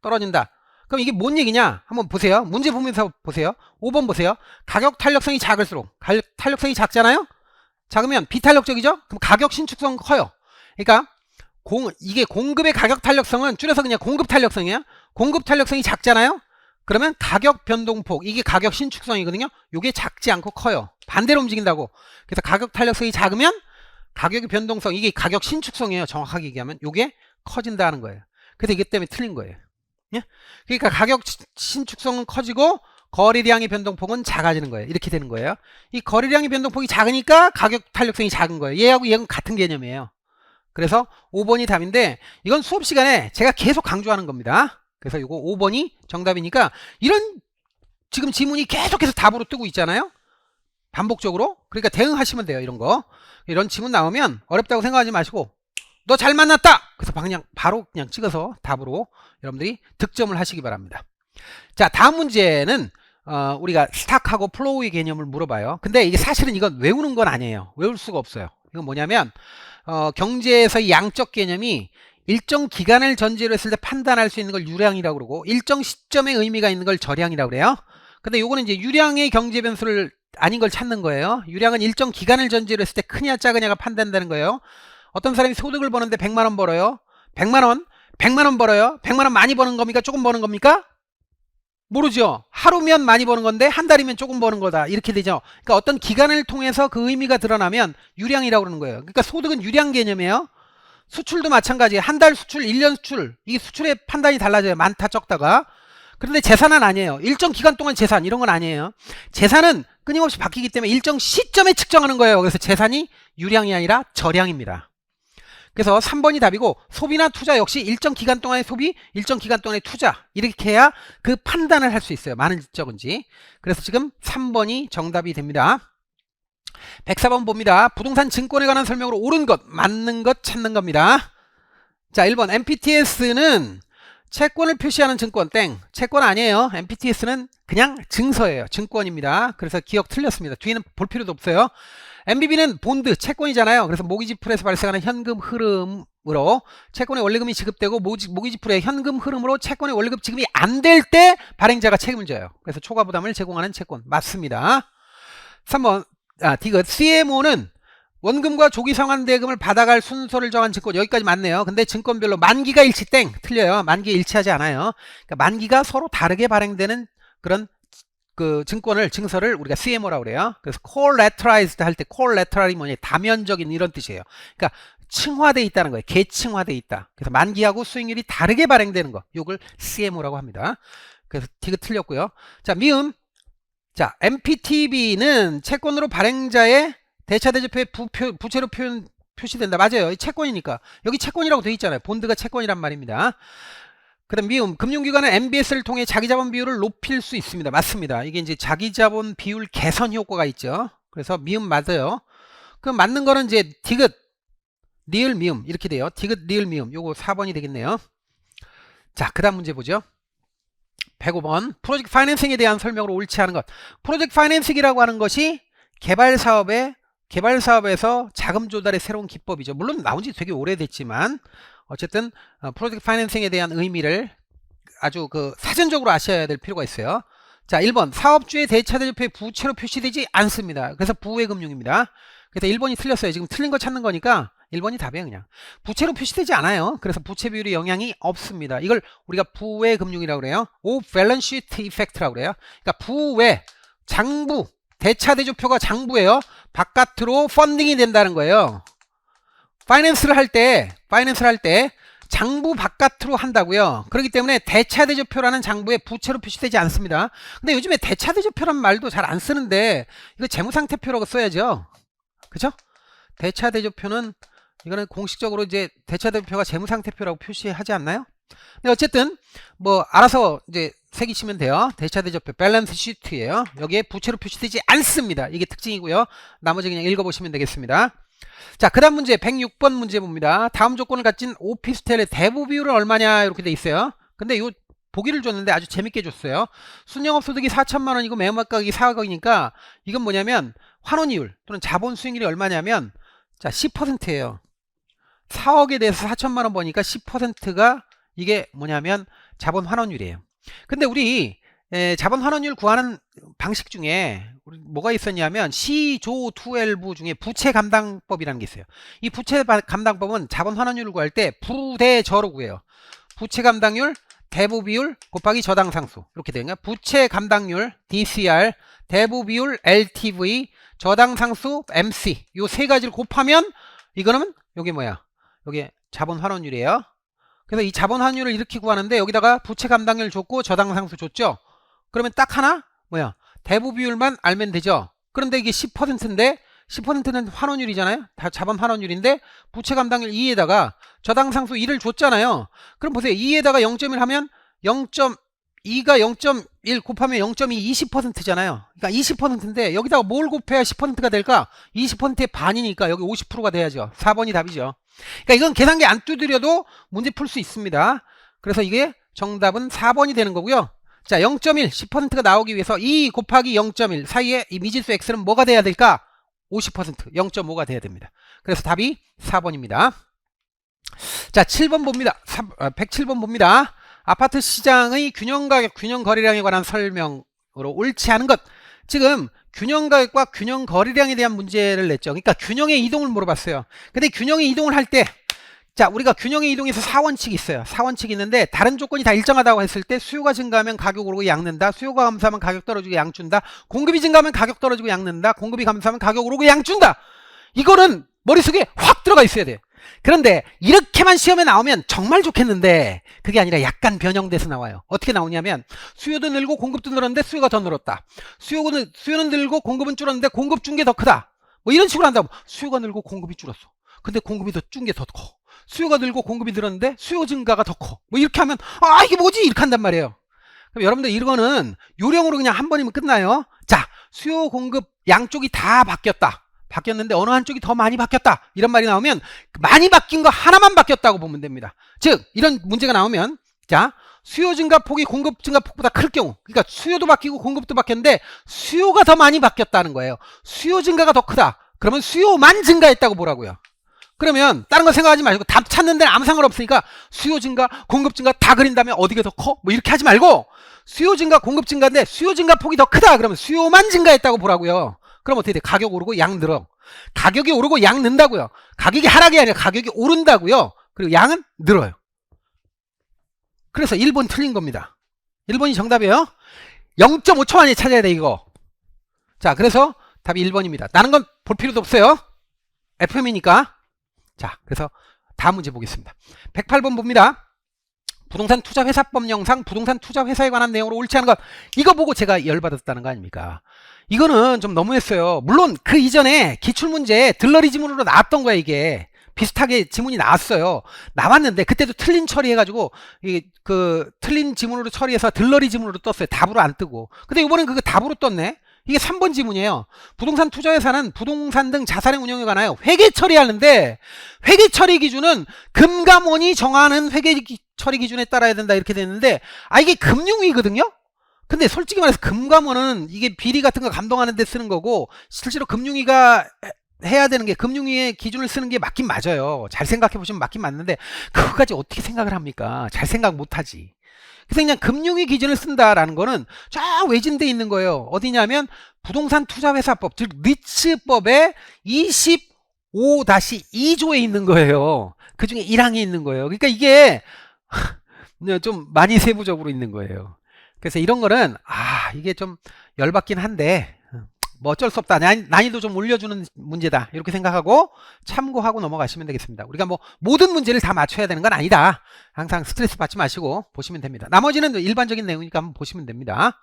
떨어진다. 그럼 이게 뭔 얘기냐? 한번 보세요. 문제 보면서 보세요. 5번 보세요. 가격 탄력성이 작을수록, 가격 탄력성이 작잖아요? 작으면 비탄력적이죠? 그럼 가격 신축성 커요. 그러니까 이게 공급의 가격 탄력성은 줄여서 그냥 공급 탄력성이에요. 공급 탄력성이 작잖아요? 그러면 가격 변동폭, 이게 가격 신축성이거든요. 이게 작지 않고 커요. 반대로 움직인다고. 그래서 가격 탄력성이 작으면 가격의 변동성, 이게 가격 신축성이에요. 정확하게 얘기하면 이게 커진다는 거예요. 그래서 이게 때문에 틀린 거예요. 예? 그러니까 가격 신축성은 커지고 거래량의 변동폭은 작아지는 거예요. 이렇게 되는 거예요. 이 거래량의 변동폭이 작으니까 가격 탄력성이 작은 거예요. 얘하고 얘는 같은 개념이에요. 그래서 5번이 답인데, 이건 수업 시간에 제가 계속 강조하는 겁니다. 그래서 이거 5번이 정답이니까, 이런 지금 지문이 계속해서 답으로 뜨고 있잖아요. 반복적으로. 그러니까 대응하시면 돼요. 이런 거. 이런 지문 나오면 어렵다고 생각하지 마시고 너 잘 만났다! 그래서 그냥 바로 그냥 찍어서 답으로 여러분들이 득점을 하시기 바랍니다. 자, 다음 문제는 우리가 스탁하고 플로우의 개념을 물어봐요. 근데 이게 사실은 이건 외우는 건 아니에요. 외울 수가 없어요. 이건 뭐냐면 경제에서 이 양적 개념이 일정 기간을 전제로 했을 때 판단할 수 있는 걸 유량이라고 그러고, 일정 시점에 의미가 있는 걸 저량이라고 그래요. 근데 요거는 이제 유량의 경제 변수를 아닌 걸 찾는 거예요. 유량은 일정 기간을 전제로 했을 때 크냐 작으냐가 판단되는 거예요. 어떤 사람이 소득을 버는데 100만원 벌어요. 100만원 벌어요. 100만원 많이 버는 겁니까? 조금 버는 겁니까? 모르죠. 하루면 많이 버는 건데 한 달이면 조금 버는 거다. 이렇게 되죠. 그러니까 어떤 기간을 통해서 그 의미가 드러나면 유량이라고 그러는 거예요. 그러니까 소득은 유량 개념이에요. 수출도 마찬가지예요. 한 달 수출, 1년 수출. 이게 수출의 판단이 달라져요. 많다 적다가. 그런데 재산은 아니에요. 일정 기간 동안 재산, 이런 건 아니에요. 재산은 끊임없이 바뀌기 때문에 일정 시점에 측정하는 거예요. 그래서 재산이 유량이 아니라 저량입니다. 그래서 3번이 답이고, 소비나 투자 역시 일정 기간 동안의 소비, 일정 기간 동안의 투자, 이렇게 해야 그 판단을 할 수 있어요. 많은지 적은지. 그래서 지금 3번이 정답이 됩니다. 104번 봅니다. 부동산 증권에 관한 설명으로 옳은 것, 맞는 것 찾는 겁니다. 자, 1번 MPTS는 채권을 표시하는 증권 땡. 채권 아니에요. MPTS는 그냥 증서예요. 증권입니다. 그래서 기억 틀렸습니다. 뒤에는 볼 필요도 없어요. MBB는 본드, 채권이잖아요. 그래서 모기지풀에서 발생하는 현금 흐름으로 채권의 원리금이 지급되고, 모기지풀의 현금 흐름으로 채권의 원리금 지급이 안 될 때 발행자가 책임을 져요. 그래서 초과 부담을 제공하는 채권. 맞습니다. 3번 디귿 CMO는 원금과 조기 상환대금을 받아갈 순서를 정한 증권. 여기까지 맞네요. 근데 증권별로 만기가 일치 땡. 틀려요. 만기가 일치하지 않아요. 그러니까 만기가 서로 다르게 발행되는 그런 그 증서를 우리가 CMO라고 그래요. 그래서 collateralized 할 때 collateral이 뭐냐, 다면적인 이런 뜻이에요. 그러니까 층화돼 있다는 거예요. 계층화돼 있다. 그래서 만기하고 수익률이 다르게 발행되는 거, 이걸 CMO라고 합니다. 그래서 디귿 틀렸고요. 자, 미음. 자, MPTB는 채권으로 발행자의 대차대조표의 부채로 표시된다. 맞아요. 이 채권이니까. 여기 채권이라고 돼 있잖아요. 본드가 채권이란 말입니다. 그 다음 미음. 금융기관은 MBS를 통해 자기자본 비율을 높일 수 있습니다. 맞습니다. 이게 이제 자기자본 비율 개선 효과가 있죠. 그래서 미음 맞아요. 그럼 맞는 거는 이제 디귿, 리을 미음 이렇게 돼요. 디귿, 리을 미음. 요거 4번이 되겠네요. 자, 그 다음 문제 보죠. 105번. 프로젝트 파이낸싱에 대한 설명으로 옳지 않은 것. 프로젝트 파이낸싱이라고 하는 것이 개발 사업에서 자금 조달의 새로운 기법이죠. 물론 나온 지 되게 오래됐지만 어쨌든 프로젝트 파이낸싱에 대한 의미를 아주 사전적으로 아셔야 될 필요가 있어요. 자, 1번. 사업주의 대차대조표에 부채로 표시되지 않습니다. 그래서 부의 금융입니다. 그래서 1번이 틀렸어요. 지금 틀린 거 찾는 거니까 1번이 답이에요. 그냥 부채로 표시되지 않아요. 그래서 부채 비율이 영향이 없습니다. 이걸 우리가 부의 금융이라고 그래요. 오프 밸런스 시트 이펙트라고 그래요. 그러니까 부의 장부, 대차대조표가 장부예요. 바깥으로 펀딩이 된다는 거예요. 파이낸스를 할 때 장부 바깥으로 한다고요. 그렇기 때문에 대차대조표라는 장부에 부채로 표시되지 않습니다. 근데 요즘에 대차대조표란 말도 잘 안 쓰는데 이거 재무상태표라고 써야죠. 그죠? 대차대조표는 이거는 공식적으로 이제 대차대조표가 재무상태표라고 표시하지 않나요? 근데 어쨌든 뭐 알아서 이제 새기시면 돼요. 대차대조표 밸런스 시트예요. 여기에 부채로 표시되지 않습니다. 이게 특징이고요. 나머지 그냥 읽어보시면 되겠습니다. 자, 그 다음 문제 106번 문제 봅니다. 다음 조건을 갖진 오피스텔의 대부 비율은 얼마냐 이렇게 돼 있어요. 근데 요 보기를 줬는데 아주 재밌게 줬어요. 순영업 소득이 4천만 원이고 매매가 가격이 4억이니까 이건 뭐냐면 환원이율 또는 자본 수익률이 얼마냐면 자 10%예요. 4억에 대해서 4천만 원 버니까 10%가 이게 뭐냐면 자본 환원율이에요. 근데 우리 자본 환원율 구하는 방식 중에 우리 뭐가 있었냐면 시조2L부 중에 부채 감당법이라는 게 있어요. 이 부채 감당법은 자본 환원율을 구할 때 부대저로 구해요. 부채 감당률 대부 비율 곱하기 저당 상수 이렇게 되니까 부채 감당률 DCR 대부 비율 LTV 저당 상수 MC 요 세 가지를 곱하면 이거는 요게 뭐야? 요게 자본 환원율이에요. 그래서 이 자본 환율을 이렇게 구하는데 여기다가 부채 감당률 줬고 저당 상수 줬죠. 그러면 딱 하나 뭐야? 대부 비율만 알면 되죠. 그런데 이게 10%인데 10%는 환원율이잖아요. 다 자본 환원율인데 부채 감당률 2에다가 저당 상수 1을 줬잖아요. 그럼 보세요. 2에다가 0.1 하면 0.2가 0.1 곱하면 0.2 20%잖아요. 그러니까 20%인데 여기다가 뭘 곱해야 10%가 될까? 20%의 반이니까 여기 50%가 돼야죠. 4번이 답이죠. 그러니까 이건 계산기 안 두드려도 문제 풀 수 있습니다. 그래서 이게 정답은 4번이 되는 거고요. 자, 0.1 10%가 나오기 위해서 2 곱하기 0.1 사이에 이 미지수 x는 뭐가 돼야 될까? 50% 0.5가 돼야 됩니다. 그래서 답이 4번입니다. 자, 7번 봅니다. 107번 봅니다. 아파트 시장의 균형가격, 균형거래량에 관한 설명으로 옳지 않은 것. 지금 균형가격과 균형거래량에 대한 문제를 냈죠. 그러니까 균형의 이동을 물어봤어요. 근데 균형의 이동을 할 때, 자, 우리가 균형의 이동에서 4원칙이 있어요. 4원칙이 있는데 다른 조건이 다 일정하다고 했을 때 수요가 증가하면 가격 오르고 양 는다. 수요가 감소하면 가격 떨어지고 양 준다. 공급이 증가하면 가격 떨어지고 양 는다. 공급이 감소하면 가격 오르고 양 준다. 이거는 머릿속에 확 들어가 있어야 돼. 그런데 이렇게만 시험에 나오면 정말 좋겠는데 그게 아니라 약간 변형돼서 나와요. 어떻게 나오냐면 수요도 늘고 공급도 늘었는데 수요가 더 늘었다. 수요는 늘고 공급은 줄었는데 공급 준 게 더 크다. 뭐 이런 식으로 한다고. 수요가 늘고 공급이 줄었어. 근데 공급이 더 준 게 더 커. 수요가 늘고 공급이 늘었는데 수요 증가가 더 커. 뭐 이렇게 하면 아 이게 뭐지? 이렇게 한단 말이에요. 그럼 여러분들 이거는 요령으로 그냥 한 번이면 끝나요. 자, 수요 공급 양쪽이 다 바뀌었는데 어느 한쪽이 더 많이 바뀌었다 이런 말이 나오면 많이 바뀐 거 하나만 바뀌었다고 보면 됩니다. 즉 이런 문제가 나오면 자, 수요 증가 폭이 공급 증가 폭보다 클 경우, 그러니까 수요도 바뀌고 공급도 바뀌었는데 수요가 더 많이 바뀌었다는 거예요. 수요 증가가 더 크다. 그러면 수요만 증가했다고 보라고요. 그러면 다른 거 생각하지 말고 답 찾는 데는 아무 상관없으니까 수요 증가, 공급 증가 다 그린 다음에 어디가 더 커? 뭐 이렇게 하지 말고 수요 증가, 공급 증가인데 수요 증가 폭이 더 크다. 그러면 수요만 증가했다고 보라고요. 그럼 어떻게 돼? 가격 오르고 양 늘어. 가격이 오르고 양 는다고요. 가격이 하락이 아니라 가격이 오른다고요. 그리고 양은 늘어요. 그래서 1번 틀린 겁니다. 1번이 정답이에요. 0.5초 만에 찾아야 돼 이거. 자, 그래서 답이 1번입니다. 다른 건 볼 필요도 없어요. FM이니까. 자, 그래서 다음 문제 보겠습니다. 108번 봅니다. 부동산 투자회사법 영상 부동산 투자회사에 관한 내용으로 옳지 않은 것. 이거 보고 제가 열받았다는 거 아닙니까? 이거는 좀 너무했어요. 물론 그 이전에 기출문제 들러리 지문으로 나왔던 거야. 이게 비슷하게 지문이 나왔어요. 나왔는데 그때도 틀린 처리해가지고 그 틀린 지문으로 처리해서 들러리 지문으로 떴어요. 답으로 안 뜨고. 근데 이번엔 그거 답으로 떴네. 이게 3번 지문이에요. 부동산 투자회사는 부동산 등 자산의 운영에 관하여 회계 처리하는데 회계 처리 기준은 금감원이 정하는 회계 처리 기준에 따라야 된다 이렇게 됐는데 이게 금융위거든요. 근데 솔직히 말해서 금감원은 이게 비리 같은 거 감독하는 데 쓰는 거고 실제로 금융위가 해야 되는 게 금융위의 기준을 쓰는 게 맞긴 맞아요. 잘 생각해 보시면 맞긴 맞는데 그거까지 어떻게 생각을 합니까? 잘 생각 못 하지. 그래서 그냥 금융위 기준을 쓴다라는 거는 저 외진데 있는 거예요. 어디냐면 부동산 투자회사법, 즉 리츠법의 25-2조에 있는 거예요. 그 중에 1항에 있는 거예요. 그러니까 이게 좀 많이 세부적으로 있는 거예요. 그래서 이런 거는 이게 좀 열받긴 한데 뭐 어쩔 수 없다. 난이도 좀 올려주는 문제다. 이렇게 생각하고 참고하고 넘어가시면 되겠습니다. 우리가 뭐 모든 문제를 다 맞춰야 되는 건 아니다. 항상 스트레스 받지 마시고 보시면 됩니다. 나머지는 일반적인 내용이니까 한번 보시면 됩니다.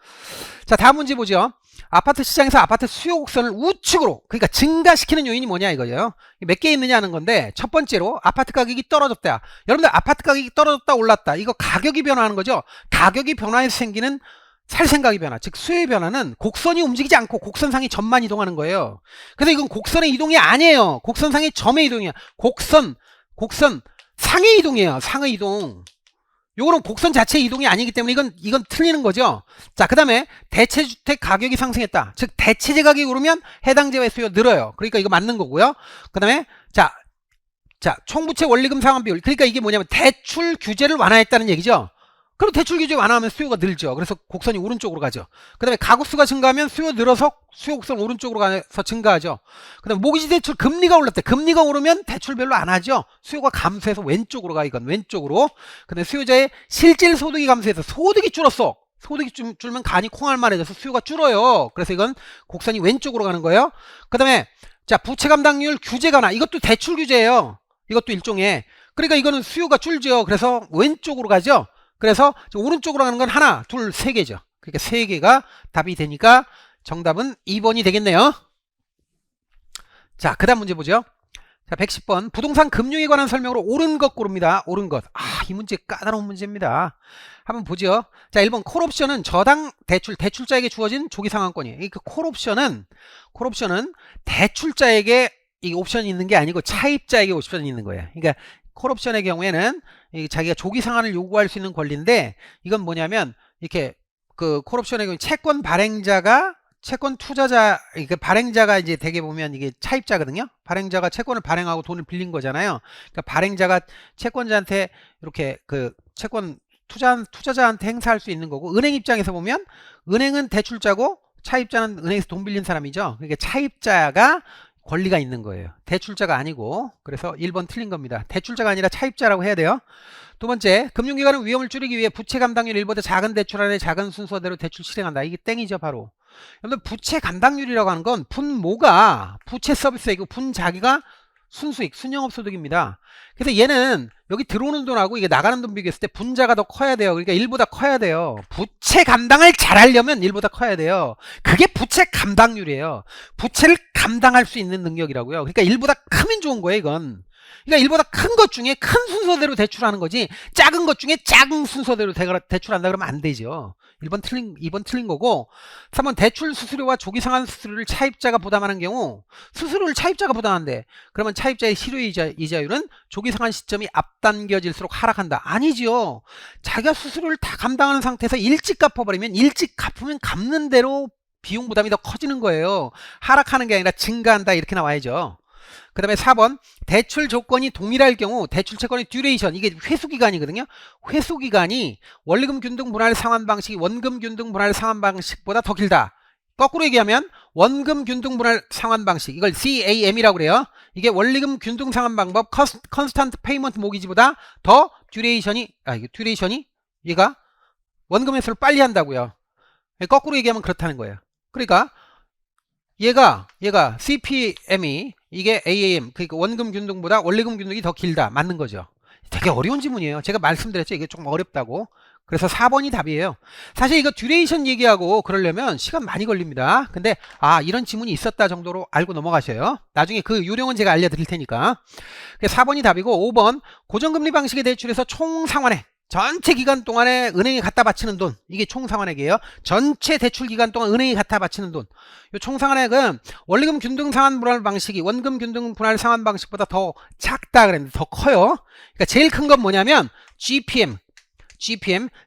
자, 다음 문제 보죠. 아파트 시장에서 아파트 수요 곡선을 우측으로, 그러니까 증가시키는 요인이 뭐냐 이거예요. 몇 개 있느냐는 건데 첫 번째로 아파트 가격이 떨어졌다. 여러분들 아파트 가격이 떨어졌다 올랐다. 이거 가격이 변화하는 거죠. 가격이 변화해서 생기는 살생각의 변화, 즉 수요의 변화는 곡선이 움직이지 않고 곡선상의 점만 이동하는 거예요. 그래서 이건 곡선의 이동이 아니에요. 곡선상의 점의 이동이야. 곡선 상의 이동이에요. 상의 이동. 요거는 곡선 자체의 이동이 아니기 때문에 이건 틀리는 거죠. 자, 그 다음에 대체주택 가격이 상승했다. 즉 대체재 가격이 오르면 해당재화의 수요 늘어요. 그러니까 이거 맞는 거고요. 그 다음에 자 총부채 원리금 상환 비율, 그러니까 이게 뭐냐면 대출 규제를 완화했다는 얘기죠. 그럼 대출 규제 완화하면 수요가 늘죠. 그래서 곡선이 오른쪽으로 가죠. 그 다음에 가구수가 증가하면 수요 늘어서 수요 곡선 오른쪽으로 가서 증가하죠. 그 다음에 모기지 대출 금리가 올랐대. 금리가 오르면 대출 별로 안 하죠. 수요가 감소해서 왼쪽으로 가. 이건 왼쪽으로. 그 다음에 수요자의 실질 소득이 감소해서 소득이 줄었어. 소득이 줄면 간이 콩알만해져서 수요가 줄어요. 그래서 이건 곡선이 왼쪽으로 가는 거예요. 그 다음에 자, 부채 감당률 규제 완화. 이것도 대출 규제예요. 이것도 일종의. 그러니까 이거는 수요가 줄죠. 그래서 왼쪽으로 가죠. 그래서 오른쪽으로 가는 건 하나, 둘, 세 개죠. 그러니까 세 개가 답이 되니까 정답은 2번이 되겠네요. 자, 그 다음 문제 보죠. 자, 110번. 부동산 금융에 관한 설명으로 옳은 것 고릅니다. 옳은 것. 이 문제 까다로운 문제입니다. 한번 보죠. 자, 1번 콜옵션은 저당 대출자에게 주어진 조기 상환권이에요. 그 콜옵션은 대출자에게 이 옵션이 있는 게 아니고 차입자에게 옵션이 있는 거예요. 그러니까 콜옵션의 경우에는 자기가 조기 상환을 요구할 수 있는 권리인데, 이건 뭐냐면 이렇게 그 콜옵션의 경우 채권 발행자가 채권 투자자, 그러니까 발행자가 이제 대개 보면 이게 차입자거든요. 발행자가 채권을 발행하고 돈을 빌린 거잖아요. 그러니까 발행자가 채권자한테 이렇게 그 채권 투자자한테 행사할 수 있는 거고, 은행 입장에서 보면 은행은 대출자고 차입자는 은행에서 돈 빌린 사람이죠. 그러니까 차입자가 권리가 있는 거예요. 대출자가 아니고. 그래서 1번 틀린 겁니다. 대출자가 아니라 차입자라고 해야 돼요. 두 번째, 금융기관은 위험을 줄이기 위해 부채 감당률 1보다 작은 대출안에 작은 순서대로 대출 실행한다. 이게 땡이죠, 바로. 여러분, 부채 감당률이라고 하는 건 분모가 부채 서비스이고 분자기가 순수익, 순영업소득입니다. 그래서 얘는 여기 들어오는 돈하고 이게 나가는 돈 비교했을 때 분자가 더 커야 돼요. 그러니까 1보다 커야 돼요. 부채 감당을 잘하려면 1보다 커야 돼요. 그게 부채 감당률이에요. 부채를 감당할 수 있는 능력이라고요. 그러니까 1보다 크면 좋은 거예요, 이건. 그러니까 1보다 큰 것 중에 큰 순서대로 대출하는 거지, 작은 것 중에 작은 순서대로 대출한다 그러면 안 되죠. 2번 틀린 거고, 3번 대출 수수료와 조기 상환 수수료를 차입자가 부담하는 경우, 수수료를 차입자가 부담한대. 그러면 차입자의 실효 이자율은 조기 상환 시점이 앞당겨질수록 하락한다. 아니지요. 자기가 수수료를 다 감당하는 상태에서 일찍 갚아버리면, 일찍 갚으면 갚는 대로 비용 부담이 더 커지는 거예요. 하락하는 게 아니라 증가한다, 이렇게 나와야죠. 그 다음에 4번 대출 조건이 동일할 경우 대출 채권의 듀레이션, 이게 회수기간이거든요. 회수기간이 원리금 균등 분할 상환 방식이 원금 균등 분할 상환 방식보다 더 길다. 거꾸로 얘기하면 원금 균등 분할 상환 방식, 이걸 CAM이라고 그래요. 이게 원리금 균등 상환 방법 컨스턴트 페이먼트 모기지보다 더 듀레이션이 얘가 원금 회수를 빨리 한다고요. 거꾸로 얘기하면 그렇다는 거예요. 그러니까 얘가 CPM이 이게 AAM, 그러니까 원금 균등보다 원리금 균등이 더 길다. 맞는 거죠. 되게 어려운 지문이에요. 제가 말씀드렸죠. 이게 조금 어렵다고. 그래서 4번이 답이에요. 사실 이거 듀레이션 얘기하고 그러려면 시간 많이 걸립니다. 근데 이런 지문이 있었다 정도로 알고 넘어가셔요. 나중에 그 요령은 제가 알려드릴 테니까. 4번이 답이고, 5번 고정금리 방식의 대출에서 총상환액, 전체 기간 동안에 은행에 갖다 바치는 돈, 이게 총상환액이에요. 전체 대출 기간 동안 은행에 갖다 바치는 돈, 이 총상환액은 원리금 균등 상환 분할 방식이 원금 균등 분할 상환 방식보다 더 작다 그랬는데 더 커요. 그러니까 제일 큰 건 뭐냐면 GPM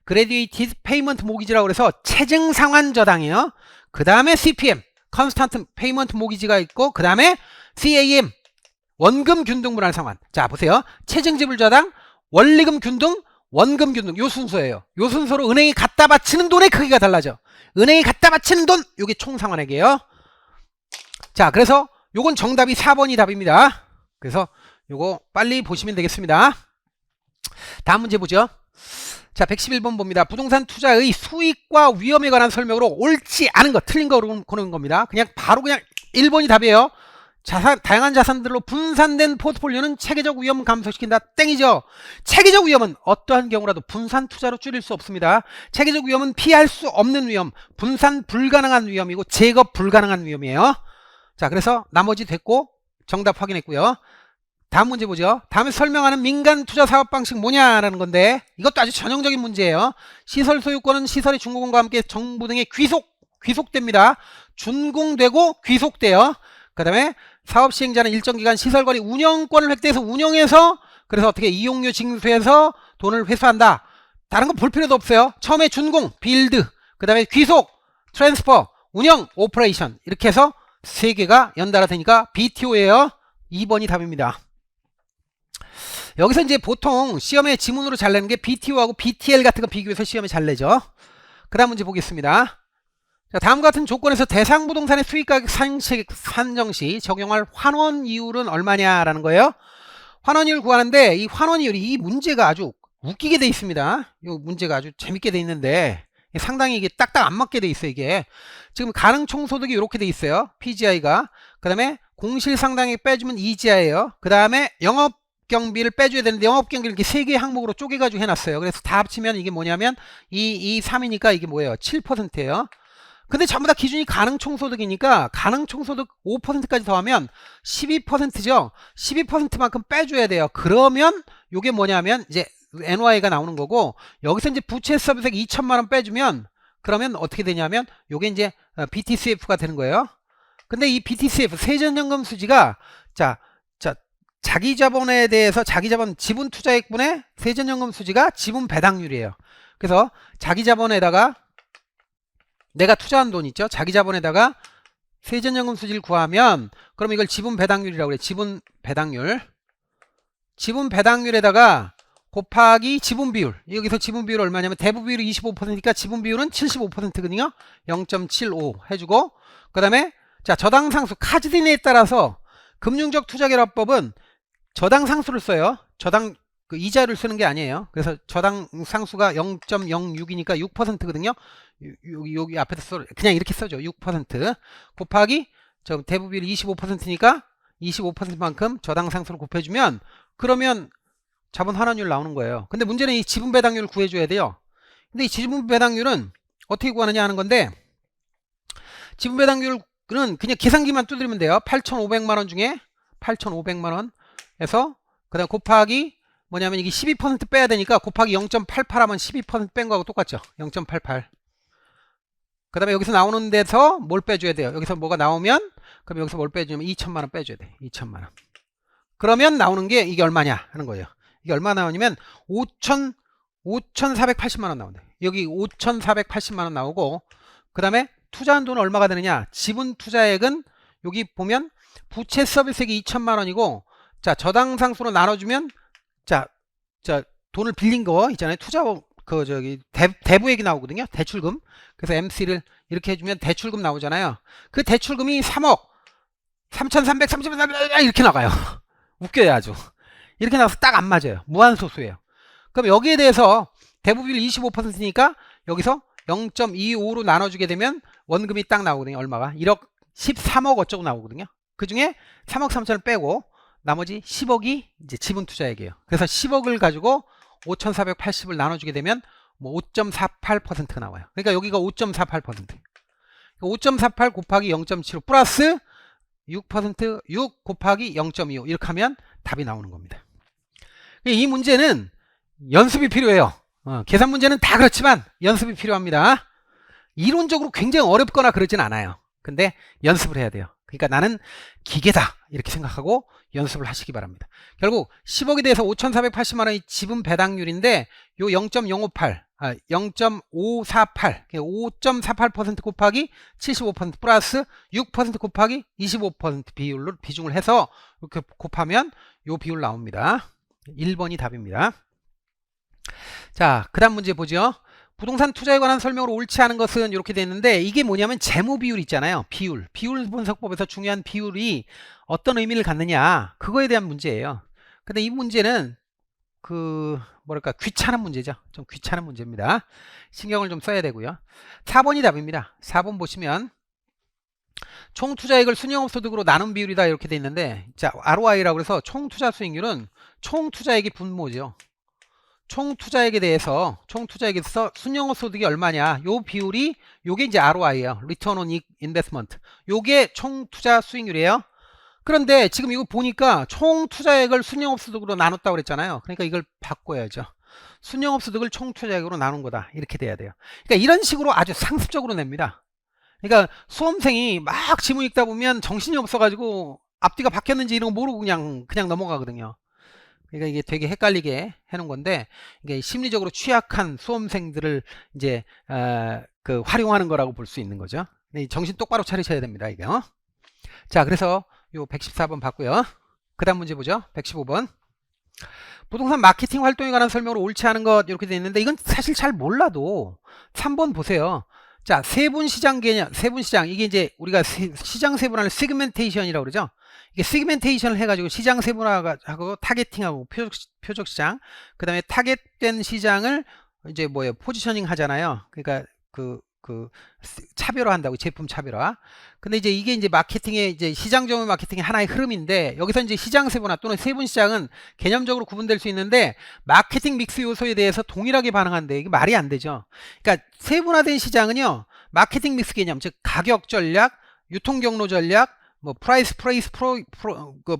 Graduated Payment Mortgage라고 그래서 체증 상환 저당이에요. 그 다음에 CPM Constant Payment Mortgage가 있고, 그 다음에 CAM 원금 균등 분할 상환. 자, 보세요. 체증 지불 저당, 원리금 균등, 원금 균등, 요 순서예요. 요 순서로 은행이 갖다 바치는 돈의 크기가 달라져. 은행이 갖다 바치는 돈, 요게 총상환액이에요. 자, 그래서 요건 정답이 4번이 답입니다. 그래서 요거 빨리 보시면 되겠습니다. 다음 문제 보죠. 자, 111번 봅니다. 부동산 투자의 수익과 위험에 관한 설명으로 옳지 않은 거, 틀린 거 고르는 겁니다. 그냥 1번이 답이에요. 다양한 자산들로 분산된 포트폴리오는 체계적 위험 감소시킨다. 땡이죠. 체계적 위험은 어떠한 경우라도 분산 투자로 줄일 수 없습니다. 체계적 위험은 피할 수 없는 위험, 분산 불가능한 위험이고 제거 불가능한 위험이에요. 자, 그래서 나머지 됐고 정답 확인했고요. 다음 문제 보죠. 다음에 설명하는 민간 투자 사업 방식 뭐냐라는 건데, 이것도 아주 전형적인 문제예요. 시설 소유권은 시설의 준공과 함께 정부 등의 귀속됩니다. 준공되고 귀속돼요. 그 다음에 사업 시행자는 일정 기간 시설관리 운영권을 획득해서 운영해서, 그래서 어떻게 이용료 징수해서 돈을 회수한다. 다른 거 볼 필요도 없어요. 처음에 준공, 빌드, 그 다음에 귀속, 트랜스퍼, 운영, 오퍼레이션, 이렇게 해서 세 개가 연달아 되니까 BTO예요. 2번이 답입니다. 여기서 이제 보통 시험에 지문으로 잘 내는 게 BTO하고 BTL 같은 거 비교해서 시험에 잘 내죠. 그 다음 문제 보겠습니다. 자, 다음 같은 조건에서 대상 부동산의 수익가격 산정 시 적용할 환원 이율은 얼마냐라는 거예요. 환원 이율 구하는데 이 환원 이율이 이 문제가 아주 웃기게 돼 있습니다. 이 문제가 아주 재밌게 돼 있는데 상당히 이게 딱딱 안 맞게 돼 있어요. 이게 지금 가능 총소득이 이렇게 돼 있어요. PGI가. 그 다음에 공실 상당액 빼주면 EGI예요. 그 다음에 영업 경비를 빼줘야 되는데 영업 경비를 이렇게 세 개의 항목으로 쪼개가지고 해놨어요. 그래서 다 합치면 이게 뭐냐면 이 3이니까 이게 뭐예요? 7%예요. 근데 전부 다 기준이 가능 총소득이니까 가능 총소득 5%까지 더하면 12%죠. 12%만큼 빼줘야 돼요. 그러면 이게 뭐냐면 이제 NY가 나오는 거고, 여기서 이제 부채 서비스액 2천만 원 빼주면 그러면 어떻게 되냐면 요게 이제 BTCF가 되는 거예요. 근데 이 BTCF 세전연금 수지가 자 자기 자본에 대해서 자기 자본 지분 투자액분의 세전연금 수지가 지분 배당률이에요. 그래서 자기 자본에다가 내가 투자한 돈 있죠. 자기 자본에다가 세전연금 수지를 구하면 그럼 이걸 지분 배당률이라고 그래. 지분 배당률. 지분 배당률에다가 곱하기 지분 비율. 여기서 지분 비율 얼마냐면 대부 비율이 25%니까 지분 비율은 75%거든요. 0.75 해주고 그 다음에 자 저당 상수 카즈딘에 따라서 금융적 투자결합법은 저당 상수를 써요. 저당 그 이자를 쓰는 게 아니에요. 그래서 저당 상수가 0.06이니까 6%거든요. 여기 앞에서 써 그냥 이렇게 써줘. 6% 곱하기 저 대부 비율이 25%니까 25%만큼 저당 상수를 곱해주면 그러면 자본 환원율 나오는 거예요. 근데 문제는 이 지분 배당률을 구해줘야 돼요. 근데 이 지분 배당률은 어떻게 구하느냐 하는 건데, 지분 배당률은 그냥 계산기만 두드리면 돼요. 8,500만 원 중에 8,500만 원에서 그다음 곱하기 뭐냐면 이게 12% 빼야 되니까 곱하기 0.88 하면 12% 뺀 거하고 똑같죠. 0.88. 그 다음에 여기서 나오는 데서 뭘 빼줘야 돼요. 여기서 뭐가 나오면 그럼 여기서 뭘 빼주면 2천만 원 빼줘야 돼. 2천만 원. 그러면 나오는 게 이게 얼마냐 하는 거예요. 이게 얼마 나오냐면 5,480만 원 나온다. 여기 5,480만 원 나오고 그 다음에 투자한 돈은 얼마가 되느냐. 지분 투자액은 여기 보면 부채 서비스액이 2천만 원이고 자 저당 상수로 나눠주면 자 돈을 빌린 거 있잖아요. 투자 그 저기 대부액이 나오거든요. 대출금. 그래서 MC를 이렇게 해주면 대출금 나오잖아요. 그 대출금이 3억 3,300 3,300 이렇게 나가요. 웃겨요 아주. 이렇게 나와서 딱 안 맞아요. 무한소수예요. 그럼 여기에 대해서 대부비율 25%니까 여기서 0.25로 나눠주게 되면 원금이 딱 나오거든요. 얼마가? 1억 13억 어쩌고 나오거든요. 그 중에 3억 3천을 빼고 나머지 10억이 이제 지분 투자액이에요. 그래서 10억을 가지고 5,480을 나눠주게 되면 뭐 5.48%가 나와요. 그러니까 여기가 5.48%. 5.48 곱하기 0.75 플러스 6% 6 곱하기 0.25 이렇게 하면 답이 나오는 겁니다. 이 문제는 연습이 필요해요. 계산 문제는 다 그렇지만 연습이 필요합니다. 이론적으로 굉장히 어렵거나 그러진 않아요. 근데 연습을 해야 돼요. 그러니까 나는 기계다 이렇게 생각하고 연습을 하시기 바랍니다. 결국 10억에 대해서 5,480만 원이 지분 배당률인데 요 0.058 0.548 5.48% 곱하기 75% 플러스 6% 곱하기 25% 비율로 비중을 해서 이렇게 곱하면 요 비율 나옵니다. 1번이 답입니다. 자, 그 다음 문제 보죠. 부동산 투자에 관한 설명으로 옳지 않은 것은 이렇게 되어 있는데 이게 뭐냐면 재무 비율 있잖아요. 비율 분석법에서 중요한 비율이 어떤 의미를 갖느냐 그거에 대한 문제예요. 근데 이 문제는 그 뭐랄까 귀찮은 문제죠. 좀 귀찮은 문제입니다. 신경을 좀 써야 되고요. 4번이 답입니다. 4번 보시면 총 투자액을 순영업소득으로 나눈 비율이다 이렇게 돼 있는데 자 ROI라고 해서 총 투자 수익률은 총 투자액의 분모죠. 총 투자액에 대해서 총 투자액에서 순영업소득이 얼마냐 요 비율이 요게 이제 ROI예요. Return on Investment. 요게 총 투자 수익률이에요. 그런데 지금 이거 보니까 총 투자액을 순영업소득으로 나눴다고 그랬잖아요. 그러니까 이걸 바꿔야죠. 순영업소득을 총 투자액으로 나눈 거다 이렇게 돼야 돼요. 그러니까 이런 식으로 아주 상습적으로 냅니다. 그러니까 수험생이 막 지문 읽다 보면 정신이 없어가지고 앞뒤가 바뀌었는지 이런 거 모르고 그냥 넘어가거든요. 그러니까 이게 되게 헷갈리게 해놓은 건데 이게 심리적으로 취약한 수험생들을 이제 그 활용하는 거라고 볼 수 있는 거죠. 정신 똑바로 차리셔야 됩니다. 이게. 자, 그래서 요 114번 봤고요. 그 다음 문제 보죠. 115번. 부동산 마케팅 활동에 관한 설명으로 옳지 않은 것 이렇게 되어 있는데 이건 사실 잘 몰라도 3번 보세요. 자, 세분 시장 개념, 세분 시장. 이게 이제 우리가 시장 세분화를 시그멘테이션이라고 그러죠. 이게 시그멘테이션을 해가지고 시장 세분화하고 타겟팅하고 표적 시장, 그 다음에 타겟된 시장을 이제 뭐예요? 포지셔닝 하잖아요. 그러니까 차별화한다고, 제품 차별화. 근데 이제 이게 이제 마케팅의 이제 시장 점유 마케팅의 하나의 흐름인데, 여기서 이제 시장 세분화 또는 세분 시장은 개념적으로 구분될 수 있는데 마케팅 믹스 요소에 대해서 동일하게 반응하는데 이게 말이 안 되죠. 그러니까 세분화된 시장은요, 마케팅 믹스 개념, 즉 가격 전략, 유통 경로 전략, 뭐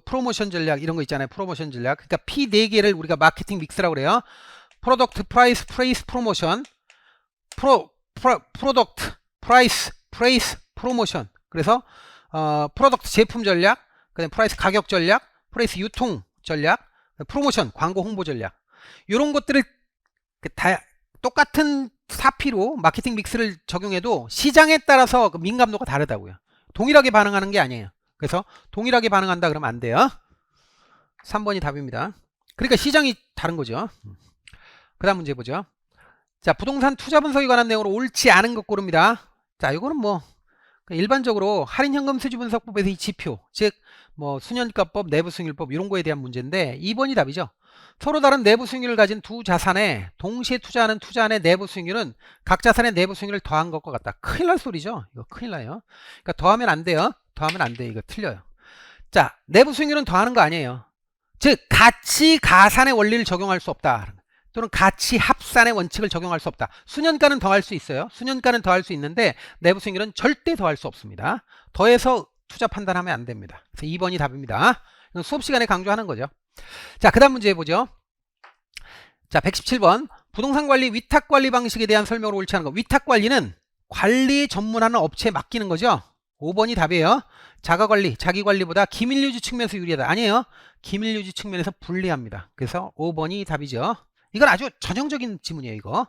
프로모션 전략 이런 거 있잖아요. 프로모션 전략. 그러니까 P 4개를 우리가 마케팅 믹스라고 그래요. 프로덕트, 프라이스, 프로모션. 프로덕트, 프레이스, 프로모션. 그래서 프로덕트 제품 전략, 그다음에 프라이스 가격 전략, 프레이스 유통 전략, 프로모션 광고 홍보 전략. 이런 것들을 다 똑같은 사피로 마케팅 믹스를 적용해도 시장에 따라서 그 민감도가 다르다고요. 동일하게 반응하는 게 아니에요. 그래서 동일하게 반응한다 그러면 안 돼요. 3번이 답입니다. 그러니까 시장이 다른 거죠. 그 다음 문제 보죠. 자, 부동산 투자 분석에 관한 내용으로 옳지 않은 것 고릅니다. 자, 이거는 뭐 일반적으로 할인현금 수지 분석법에서 이 지표, 즉 뭐 수년가법, 내부 수익률법 이런 거에 대한 문제인데 2번이 답이죠. 서로 다른 내부 수익률을 가진 두 자산에 동시에 투자하는 투자안의 내부 수익률은 각 자산의 내부 수익률을 더한 것과 같다. 큰일 날 소리죠. 이거 큰일 나요. 그러니까 더하면 안 돼요. 더하면 안 돼. 이거 틀려요. 자, 내부 수익률은 더하는 거 아니에요. 즉 가치 가산의 원리를 적용할 수 없다. 또는 가치 합산의 원칙을 적용할 수 없다. 수년가는 더할 수 있어요. 수년가는 더할 수 있는데 내부 수익률은 절대 더할 수 없습니다. 더해서 투자 판단하면 안 됩니다. 그래서 2번이 답입니다. 이건 수업 시간에 강조하는 거죠. 자, 그 다음 문제 보죠. 자, 117번 부동산 관리 위탁 관리 방식에 대한 설명으로 옳지 않은 거. 위탁 관리는 관리 전문하는 업체에 맡기는 거죠. 5번이 답이에요. 자가관리, 자기관리보다 기밀유지 측면에서 유리하다. 아니에요. 기밀유지 측면에서 불리합니다. 그래서 5번이 답이죠. 이건 아주 전형적인 지문이에요, 이거.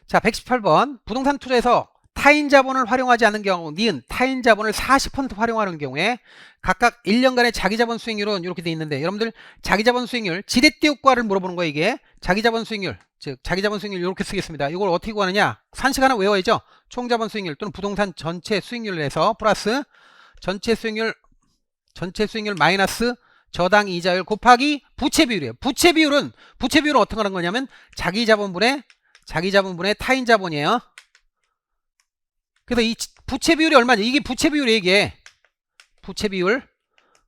자, 118번. 부동산 투자에서 타인 자본을 활용하지 않는 경우, 니은 타인 자본을 40% 활용하는 경우에 각각 1년간의 자기 자본 수익률은 이렇게 돼 있는데, 여러분들 자기 자본 수익률, 지렛대 효과를 물어보는 거예요, 이게. 자기 자본 수익률, 즉 자기 자본 수익률 이렇게 쓰겠습니다. 이걸 어떻게 구하느냐? 산식 하나 외워야죠. 총 자본 수익률 또는 부동산 전체 수익률을 해서 플러스 전체 수익률 마이너스 저당 이자율 곱하기 부채 비율이에요. 부채 비율은 어떻게 하는 거냐면 자기 자본분의 타인 자본이에요. 그래서 이 부채 비율이 얼마냐? 이게 부채 비율이에요, 이게. 부채 비율.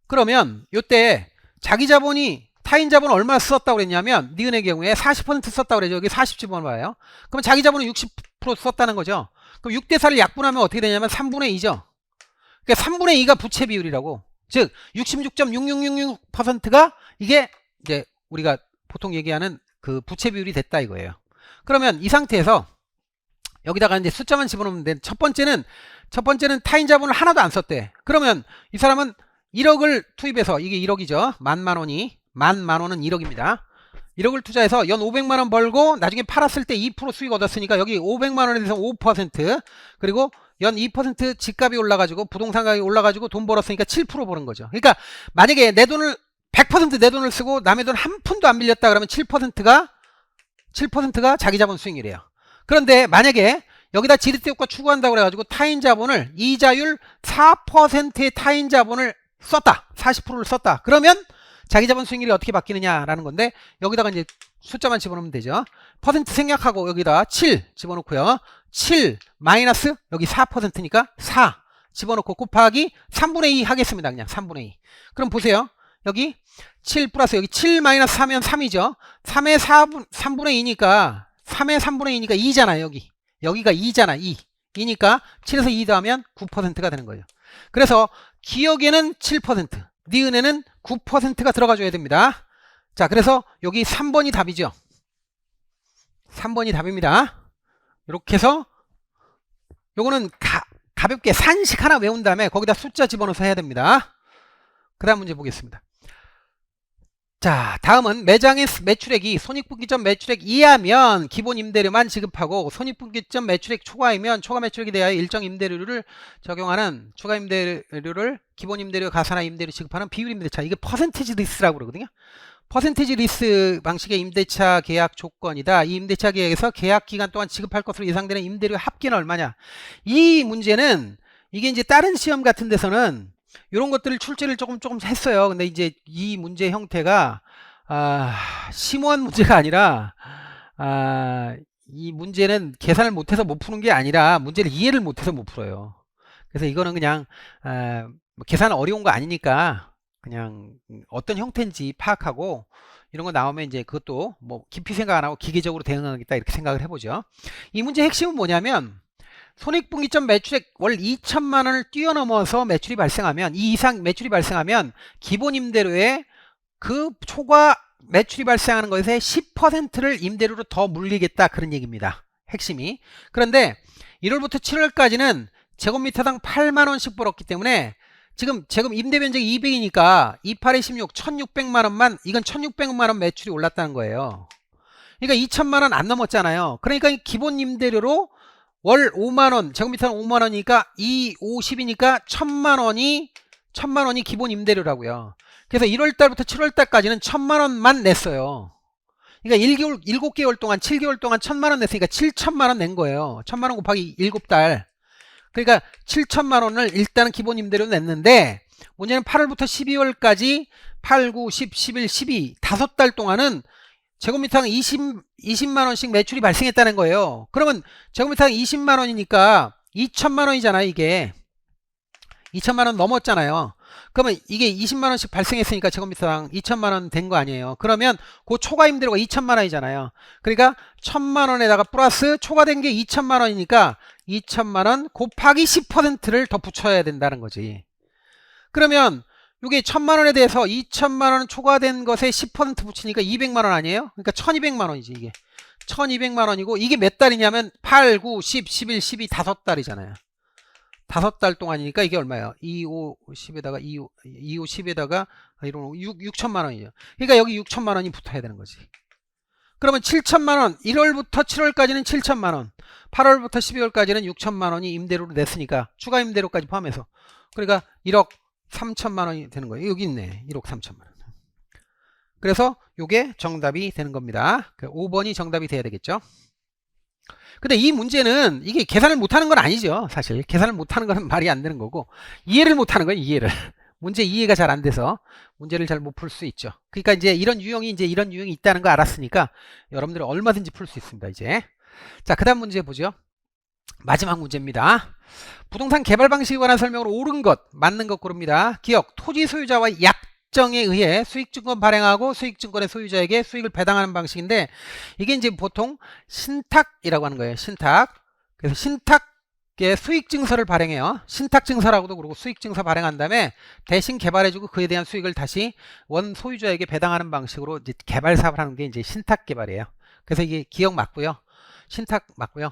그러면 요때 자기 자본이 타인 자본을 얼마 썼다고 그랬냐면 니은의 경우에 40% 썼다고 그러죠. 여기 40 집어넣어봐요. 그러면 자기 자본은 60% 썼다는 거죠. 그럼 6대4를 약분하면 어떻게 되냐면 3분의 2죠. 그러니까 3분의 2가 부채 비율이라고. 즉 66.6666%가 이게 이제 우리가 보통 얘기하는 그 부채 비율이 됐다 이거예요. 그러면 이 상태에서 여기다가 이제 숫자만 집어넣으면 돼. 첫 번째는 타인 자본을 하나도 안 썼대. 그러면 이 사람은 1억을 투입해서, 이게 1억이죠. 만원 원은 1억입니다. 1억을 투자해서 연 500만원 벌고 나중에 팔았을 때 2% 수익 얻었으니까 여기 500만원에 대해서 5%, 그리고 연 2% 집값이 올라가지고 부동산 가격이 올라가지고 돈 벌었으니까 7% 버는 거죠. 그러니까 만약에 내 돈을 100% 내 돈을 쓰고 남의 돈 한 푼도 안 빌렸다 그러면 7%가 자기 자본 수익률이에요. 그런데 만약에 여기다 지렛대 효과 추구한다고 그래가지고 타인 자본을 이자율 4%의 타인 자본을 썼다. 40%를 썼다. 그러면 자기 자본 수익률이 어떻게 바뀌느냐라는 건데, 여기다가 이제 숫자만 집어넣으면 되죠. 퍼센트 생략하고 여기다 7 집어넣고요. 7 마이너스 여기 4%니까 4 집어넣고 곱하기 3분의 2 하겠습니다. 그냥 3분의 2. 그럼 보세요. 여기 7 플러스 여기 7 마이너스 4면 3이죠. 3의 3분의 2니까 3의 3분의 2니까 2잖아요. 여기가 2잖아. 2니까 7에서 2 더하면 9%가 되는 거예요. 그래서 기억에는 7%, 니은에는 9%가 들어가줘야 됩니다. 자, 그래서 여기 3번이 답이죠. 3번이 답입니다. 이렇게 해서 요거는 가볍게 산식 하나 외운 다음에 거기다 숫자 집어넣어서 해야 됩니다. 그 다음 문제 보겠습니다. 자, 다음은 매장의 매출액이 손익분기점 매출액 이하면 기본 임대료만 지급하고 손익분기점 매출액 초과이면 초과 매출액에 대하여 일정 임대료를 적용하는 초과 임대료를 기본 임대료 가산하 임대료 지급하는 비율 임대차. 이게 퍼센티지 리스라고 그러거든요. 퍼센티지 리스 방식의 임대차 계약 조건이다. 이 임대차 계약에서 계약 기간 동안 지급할 것으로 예상되는 임대료의 합계는 얼마냐. 이 문제는 이게 이제 다른 시험 같은 데서는 이런 것들을 출제를 조금 했어요. 근데 이제 이 문제 형태가 심오한 문제가 아니라 이 문제는 계산을 못해서 못 푸는 게 아니라 문제를 이해를 못해서 못 풀어요. 그래서 이거는 그냥 뭐 계산 어려운 거 아니니까 그냥 어떤 형태인지 파악하고 이런 거 나오면 이제 그것도 뭐 깊이 생각 안 하고 기계적으로 대응하겠다 이렇게 생각을 해보죠. 이 문제 핵심은 뭐냐면 손익분기점 매출액 월 2천만 원을 뛰어넘어서 매출이 발생하면 이 이상 매출이 발생하면 기본 임대료에 그 초과 매출이 발생하는 것에 10%를 임대료로 더 물리겠다 그런 얘기입니다. 핵심이. 그런데 1월부터 7월까지는 제곱미터당 8만 원씩 벌었기 때문에 지금 임대 면적이 200이니까 28에 16 1600만 원만 이건 1600만 원 매출이 올랐다는 거예요. 그러니까 2천만 원 안 넘었잖아요. 그러니까 기본 임대료로 월 5만 원, 제곱미터당 5만 원이니까 2, 50이니까 1000만 원이 기본 임대료라고요. 그래서 1월 달부터 7월 달까지는 1000만 원만 냈어요. 그러니까 7개월 동안 7개월 동안 1000만 원 냈으니까 7000만 원 낸 거예요. 1000만 원 곱하기 7달. 그러니까 7천만 원을 일단은 기본 임대료 냈는데 문제는 8월부터 12월까지 8, 9, 10, 11, 12 5달 동안은 제곱미터당 20만 원씩 매출이 발생했다는 거예요. 그러면 제곱미터당 20만 원이니까 2천만 원이잖아요. 이게 2천만 원 넘었잖아요. 그러면 이게 20만 원씩 발생했으니까 제곱미터당 2천만 원 된 거 아니에요. 그러면 그 초과 임대료가 2천만 원이잖아요. 그러니까 1000만 원에다가 플러스 초과된 게 2천만 원이니까 2천만 원 곱하기 10%를 더 붙여야 된다는 거지. 그러면 이게 1000만 원에 대해서 2천만 원 초과된 것에 10% 붙이니까 200만 원 아니에요? 그러니까 1200만 원이지 이게. 1200만 원이고 이게 몇 달이냐면 8, 9, 10, 11, 12 5달이잖아요. 5달 동안이니까 이게 얼마예요? 2, 5, 10에다가 2, 5, 10에다가 이런 6천만 원이에요. 그러니까 여기 6천만 원이 붙어야 되는 거지. 그러면 7천만 원, 1월부터 7월까지는 7천만 원, 8월부터 12월까지는 6천만 원이 임대료로 냈으니까 추가 임대료까지 포함해서 그러니까 1억 3천만 원이 되는 거예요. 여기 있네. 1억 3천만 원. 그래서 이게 정답이 되는 겁니다. 5번이 정답이 돼야 되겠죠. 근데 이 문제는 이게 계산을 못하는 건 아니죠. 사실 계산을 못하는 건 말이 안 되는 거고 이해를 못하는 거예요. 이해를. 문제 이해가 잘 안 돼서 문제를 잘 못 풀 수 있죠. 그러니까 이제 이런 유형이 있다는 거 알았으니까 여러분들은 얼마든지 풀 수 있습니다. 이제 자, 그다음 문제 보죠. 마지막 문제입니다. 부동산 개발 방식에 관한 설명으로 옳은 것, 맞는 것 고릅니다. 기억, 토지 소유자와 약정에 의해 수익증권 발행하고 수익증권의 소유자에게 수익을 배당하는 방식인데 이게 이제 보통 신탁이라고 하는 거예요. 신탁. 그래서 신탁의 수익증서를 발행해요. 신탁증서라고도 그러고 수익증서 발행한 다음에 대신 개발해주고 그에 대한 수익을 다시 원 소유자에게 배당하는 방식으로 이제 개발 사업을 하는 게 이제 신탁 개발이에요. 그래서 이게 기억 맞고요. 신탁 맞고요.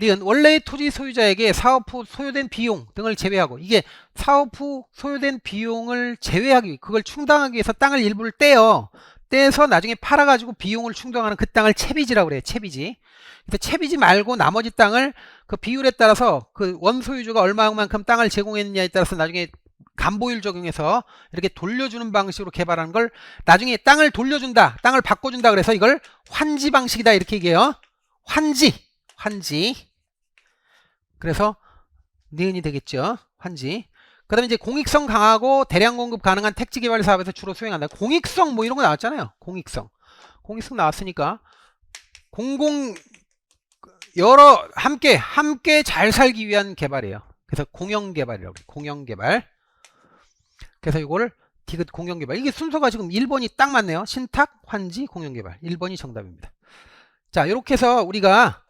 니은 원래의 토지 소유자에게 사업 후 소요된 비용 등을 제외하고 이게 사업 후 소요된 비용을 제외하기 그걸 충당하기 위해서 땅을 일부를 떼서 나중에 팔아가지고 비용을 충당하는 그 땅을 채비지라고 그래요. 채비지. 그래서 채비지 말고 나머지 땅을 그 비율에 따라서 그 원소유주가 얼마만큼 땅을 제공했느냐에 따라서 나중에 간보율 적용해서 이렇게 돌려주는 방식으로 개발하는 걸 나중에 땅을 돌려준다, 땅을 바꿔준다 그래서 이걸 환지 방식이다 이렇게 얘기해요. 환지. 그래서 니은이 되겠죠. 환지. 그 다음에 이제 공익성 강하고 대량 공급 가능한 택지 개발 사업에서 주로 수행한다. 공익성 뭐 이런 거 나왔잖아요. 공익성 나왔으니까 여러 함께 잘 살기 위한 개발이에요. 그래서 공영개발이라고 그래요. 공영개발. 그래서 이거를 디귿 공영개발. 이게 순서가 지금 1번이 딱 맞네요. 신탁, 환지, 공영개발. 1번이 정답입니다. 자, 이렇게 해서 우리가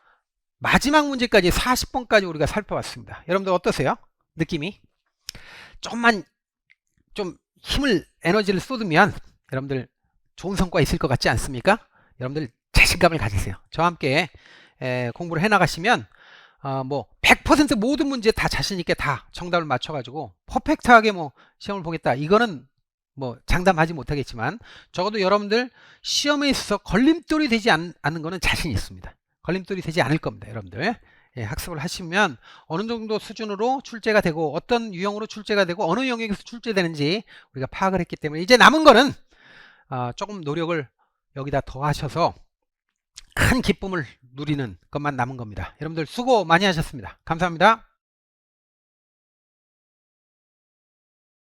마지막 문제까지 40번까지 우리가 살펴봤습니다. 여러분들 어떠세요? 느낌이? 조금만 좀 에너지를 쏟으면 여러분들 좋은 성과 있을 것 같지 않습니까? 여러분들 자신감을 가지세요. 저와 함께 공부를 해나가시면 뭐 100% 모든 문제 다 자신있게 다 정답을 맞춰가지고 퍼펙트하게 뭐 시험을 보겠다. 이거는 뭐 장담하지 못하겠지만 적어도 여러분들 시험에 있어서 걸림돌이 되지 않는 거는 자신 있습니다. 걸림돌이 되지 않을 겁니다. 여러분들 학습을 하시면 어느 정도 수준으로 출제가 되고 어떤 유형으로 출제가 되고 어느 영역에서 출제되는지 우리가 파악을 했기 때문에 이제 남은 거는 조금 노력을 여기다 더 하셔서 큰 기쁨을 누리는 것만 남은 겁니다. 여러분들 수고 많이 하셨습니다. 감사합니다.